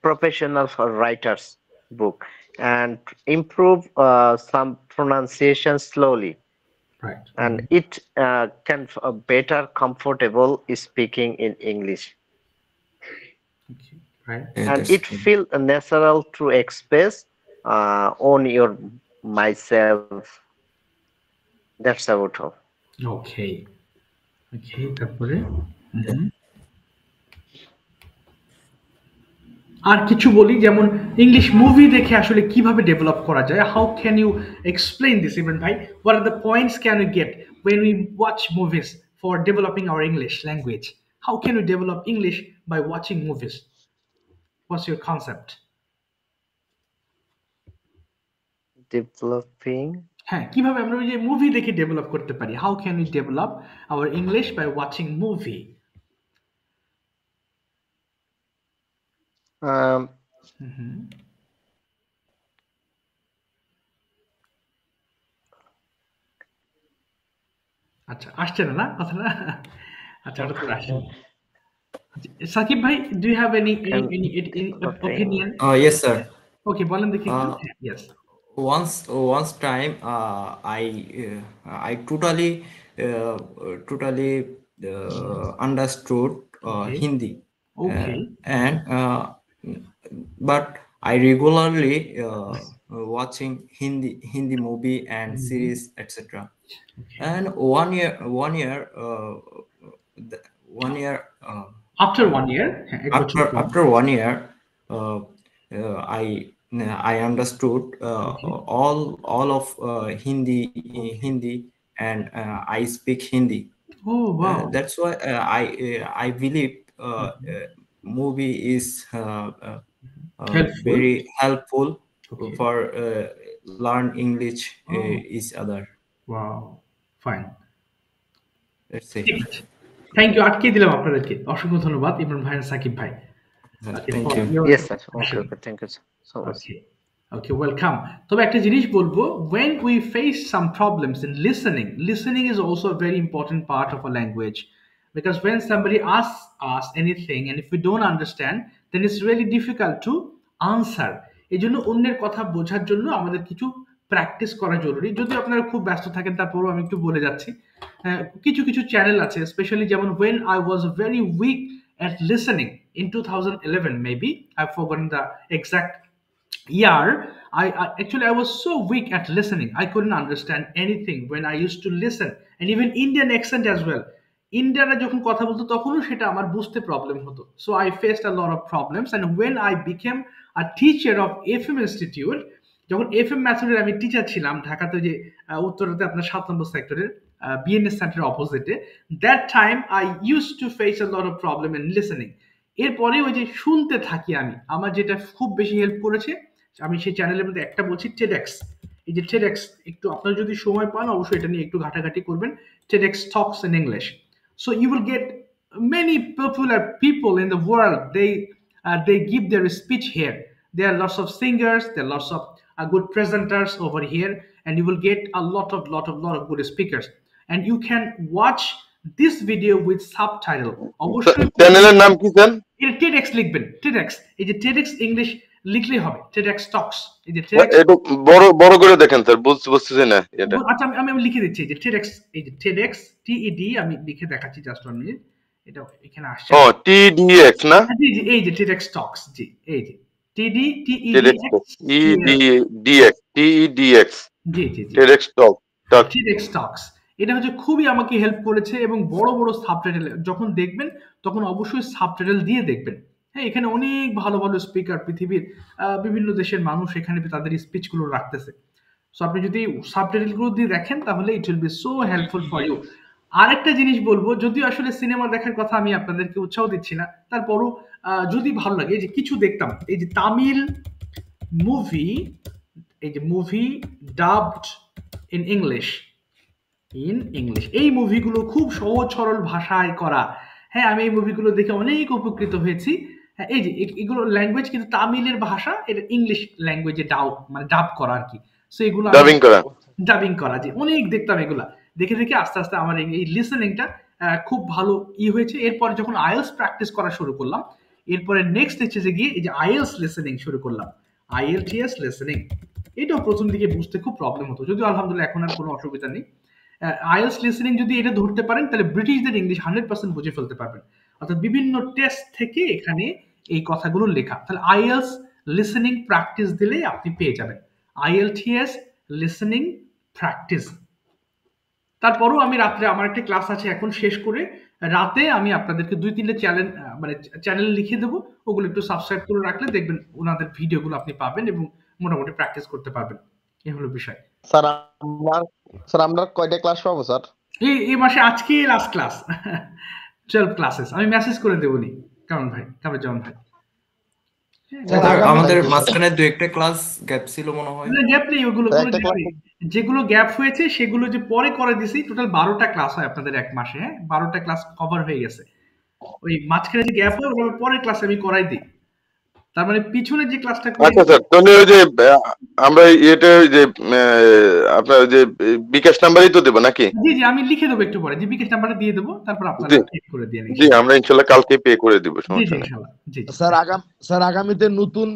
professional writers book, and improve some pronunciation slowly, Right. and it can better comfortable speaking in English, Okay. Right. Yeah, and that's it good. feel natural to express on your myself. That's about all. Okay. Okay, তারপরে আর কিছু বলি, যেমন English movie দেখে আসলে কিভাবে develop করা যায়? How can you explain this even ভাই? What are the points can you get when we watch movies for developing our English language? How can we develop English by watching movies? What's your concept? Developing. হ্যাঁ, কিভাবে আমরা ওই যে movie দেখে develop করতে পারি? How can we develop our English by watching movie? আচ্ছা, আসছে না কথাটা? আচ্ছা, ওটা তো আসছে। সাকিব ভাই, do you have any opinion? Yes, sir. Okay, বলেন দেখি একটু। Yes. Once time, I totally understood Okay. Hindi. Okay. And but I regularly watching Hindi movie and series, etc. And one year After 1 year, after 1 year, I understood all of Hindi, and I speak Hindi. Oh wow! That's why I believe movie is very helpful for learn English each other. Wow, fine. Let's see. Thank you. আটকে দিলাম আপনাদেরকে। অসংখ্য ধন্যবাদ ইমরান ভাই আর সাকিব ভাই। Thank you. Yes, sir. Okay, thank you so much. Okay, welcome. তবে একটা জিনিস বলবো, when we face some problems in listening is also a very important part of a language, because when somebody asks us anything and if we don't understand, then it's really difficult to answer. এই জন্য অন্যের কথা বোঝার জন্য আমাদের কিছু practice করা জরুরি। যদি আপনারা খুব ব্যস্ত থাকেন, তারপরও আমি একটু বলে যাচ্ছি। কিছু চ্যানেল আছে, স্পেশালি যেমন when I was very weak at listening in 2011, maybe I've forgotten the exact year. I was so weak at listening. I couldn't understand anything when I used to listen, and even Indian accent as well. ইন্ডিয়ানরা যখন কথা বলতো তখনও সেটা আমার বুঝতে problem হতো। So I faced a lot of problems, and when I became a teacher of FM institute, যখন FM ম্যাথডের আমি টিচার ছিলাম ঢাকাতে, যে উত্তরাতে আপনার 7 নম্বর সেক্টরের বিএনএস সেন্টারের অপোজিটে, that time I use to face a lot of problem in listening. এরপরে ওই যে শুনতে থাকি আমি, আমার যেটা খুব বেশি হেল্প করেছে, আমি সেই চ্যানেলের মধ্যে একটা বলছি TEDx। এই যে TEDx, একটু আপনারা যদি সময় পান অবশ্যই এটা নিয়ে একটু ঘাটাঘাটি করবেন। TEDx Talks in English. So you will get many popular people in the world. They give their speech here. There are lots of singers. There are lots of good presenters over here, and you will get a lot of good speakers. And you can watch this video with subtitle. অবশ্যই চ্যানেলের নাম কি sir? এটা TEDx লিখবেন, TEDx, এই যে TEDx English লিখলেই হবে TEDx Talks। এই যে একটু বড় করে দেখেন স্যার, বুঝতেছি না এটা। আচ্ছা আমি লিখে দিচ্ছি যে TEDx, এই যে TEDx TED আমি লিখে দেখাচ্ছি, জাস্ট 1 মিনিট। এটা এখানে আসছে। TEDx না? জি এই যে TEDx Talks, জি এই যে TEDx জি TEDx Talks। এটা হচ্ছে খুবই আমাকে হেল্প করেছে, এবং বড় বড় সাবটাইটেল যখন দেখবেন তখন অবশ্যই সাবটাইটেল দিয়ে দেখবেন। হ্যাঁ, এখানে অনেক ভালো ভালো স্পিকার, পৃথিবীর বিভিন্ন দেশের মানুষ এখানে তাদের স্পিচগুলো রাখতেছে। সো আপনি যদি সাবটাইটেলগুলো দিয়ে দেখেন তাহলে it will be so helpful for you. আরেকটা জিনিস বলবো, যদিও আসলে সিনেমা দেখার কথা আমি আপনাদেরকে উৎসাহ দিচ্ছি না, তারপরও যদি ভালো লাগে, এই যে কিছু দেখতাম, এই যে তামিল মুভি, এই যে মুভি ডাবড ইন ইংলিশ, এই মুভিগুলো খুব সহজ সরল ভাষায় করা। হ্যাঁ, আমি এই মুভিগুলো দেখে অনেক উপকৃত হয়েছি। হ্যাঁ, এই যে এগুলো ল্যাঙ্গুয়েজ কিন্তু তামিলের ভাষা, এটা ইংলিশ ল্যাঙ্গুয়েজে ডাব করা আর কি। সো এগুলো ডাবিং করা, যে অনেক দেখতাম এগুলা, দেখে দেখে আস্তে আস্তে আমার এই লিসেনিংটা খুব ভালো হয়েছে। এরপরে যখন আইএলস প্র্যাকটিস করা শুরু করলাম, এরপরে নেক্সট স্টেজে গিয়ে এই যে আইএলস লিসেনিং শুরু করলাম, IELTS লিসেনিং। এটাও প্রথম দিকে বুঝতে খুব প্রবলেম হতো, যদিও আলহামদুলিল্লাহ এখন আর কোনো অসুবিধা নেই। আইএলস লিসেনিং যদি এটা ধরতে পারেন তাহলে ব্রিটিশদের ইংলিশ 100% বুঝে ফেলতে পারবেন। অর্থাৎ বিভিন্ন টেস্ট থেকে এখানে এই কথাগুলো লেখা, তাহলে আইএলস লিসেনিং প্র্যাকটিস দিলেই আপনি পেয়ে যাবেন IELTS লিসেনিং প্র্যাকটিস। তারপরও আমি রাত্রে, আমার একটা ক্লাস আছে এখন, শেষ করে রাতে আমি আপনাদেরকে 2-3টে চ্যানেল লিখে দেবো, ওগুলো একটু সাবস্ক্রাইব করে রাখলে দেখবেন ওনাদের ভিডিওগুলো আপনি পাবেন এবং মোটামুটি প্র্যাকটিস করতে পারবেন। এই হলো বিষয়। স্যার আমরা কয়টা ক্লাস পাবো স্যার? এই মাসে আজকে লাস্ট ক্লাস, 12 ক্লাসেস। আমি মেসেজ করে দেবনি কামরুল ভাই। আমাদের মাঝখানে 2-1টা ক্লাস গ্যাপ ছিল মনে হয়। না, গ্যাপ নেই, ওগুলো যেগুলো গ্যাপ হয়েছে সেগুলো যে পরে করে দিছি, টোটাল 12টা ক্লাস হয় আপনাদের এক মাসে। হ্যাঁ, 12টা ক্লাস কভার হয়ে গেছে। ওই মাঝখানে যে গ্যাপ হয় ওগুলো পরের ক্লাসে আমি করাই দিই। তার মানে পিছনে যে ক্লাসটা আচ্ছা স্যার, তাহলে ওই যে আমরা এটা যে আপনার যে বিকাশ নাম্বারই তো দেব নাকি? জি আমি লিখে দেবো একটু পরে, যে বিকাশ নাম্বারটা দিয়ে দেবো, তারপর আপনারা পে করে দিয়ে দিন। জি, আমরা ইনশাআল্লাহ কালকে পে করে দেব, সমস্যা নেই। জি স্যার আগামীতে নতুন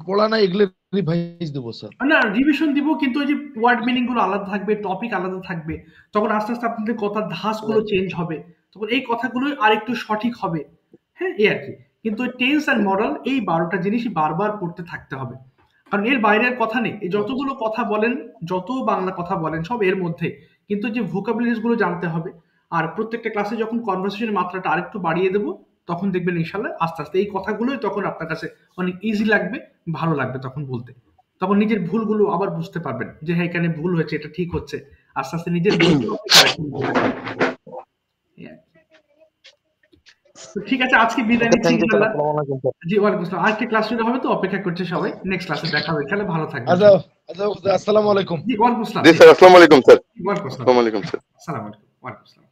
পড়া না, এগুলো রিভাইজ দেব স্যার? না, রিভিশন দিব, কিন্তু ওই যে ওয়ার্ড মিনিং গুলো আলাদা থাকবে, টপিক আলাদা থাকবে, তখন আস্তে আস্তে আপনাদের কথার ধাঁচগুলো চেঞ্জ হবে, তখন এই কথাগুলো আরেকটু সঠিক হবে। হ্যাঁ, এই আর কি। কিন্তু টেন্স আর মডেল, এই 12টা জিনিসই বারবার পড়তে থাকতে হবে, কারণ এর বাইরের কথা নেই। এই যতগুলো কথা বলেন, যত বাংলা কথা বলেন, সব এর মধ্যে, কিন্তু যে ভোকাবুলারিজ গুলো জানতে হবে। আর প্রত্যেকটা ক্লাসে যখন কনভারসেশনের মাত্রাটা আরেকটু বাড়িয়ে দেবো, তখন দেখবেন ইনশাআল্লাহ আস্তে আস্তে এই কথাগুলোই তখন আপনার কাছে অনেক ইজি লাগবে, ভালো লাগবে তখন বলতে। তখন নিজের ভুলগুলো আবার বুঝতে পারবেন, যে হ্যাঁ এখানে ভুল হয়েছে, এটা ঠিক হচ্ছে, আস্তে আস্তে নিজের ঠিক আছে, আজকে বিদায় নিচ্ছি ইনশাআল্লাহ। জি, ওয়ালাইকুম আসসালাম। আজকে ক্লাস শুরু হবে তো, অপেক্ষা করছে সবাই। নেক্সট ক্লাসে দেখা হবে, তাহলে ভালো থাকবেন। আসসালামু আলাইকুম। জি, ওয়ালাইকুম আসসালাম। জি স্যার, আসসালামু আলাইকুম স্যার। ওয়ালাইকুম আসসালাম। আসসালামু আলাইকুম স্যার। আসসালামু আলাইকুম। ওয়ালাইকুম আসসালাম।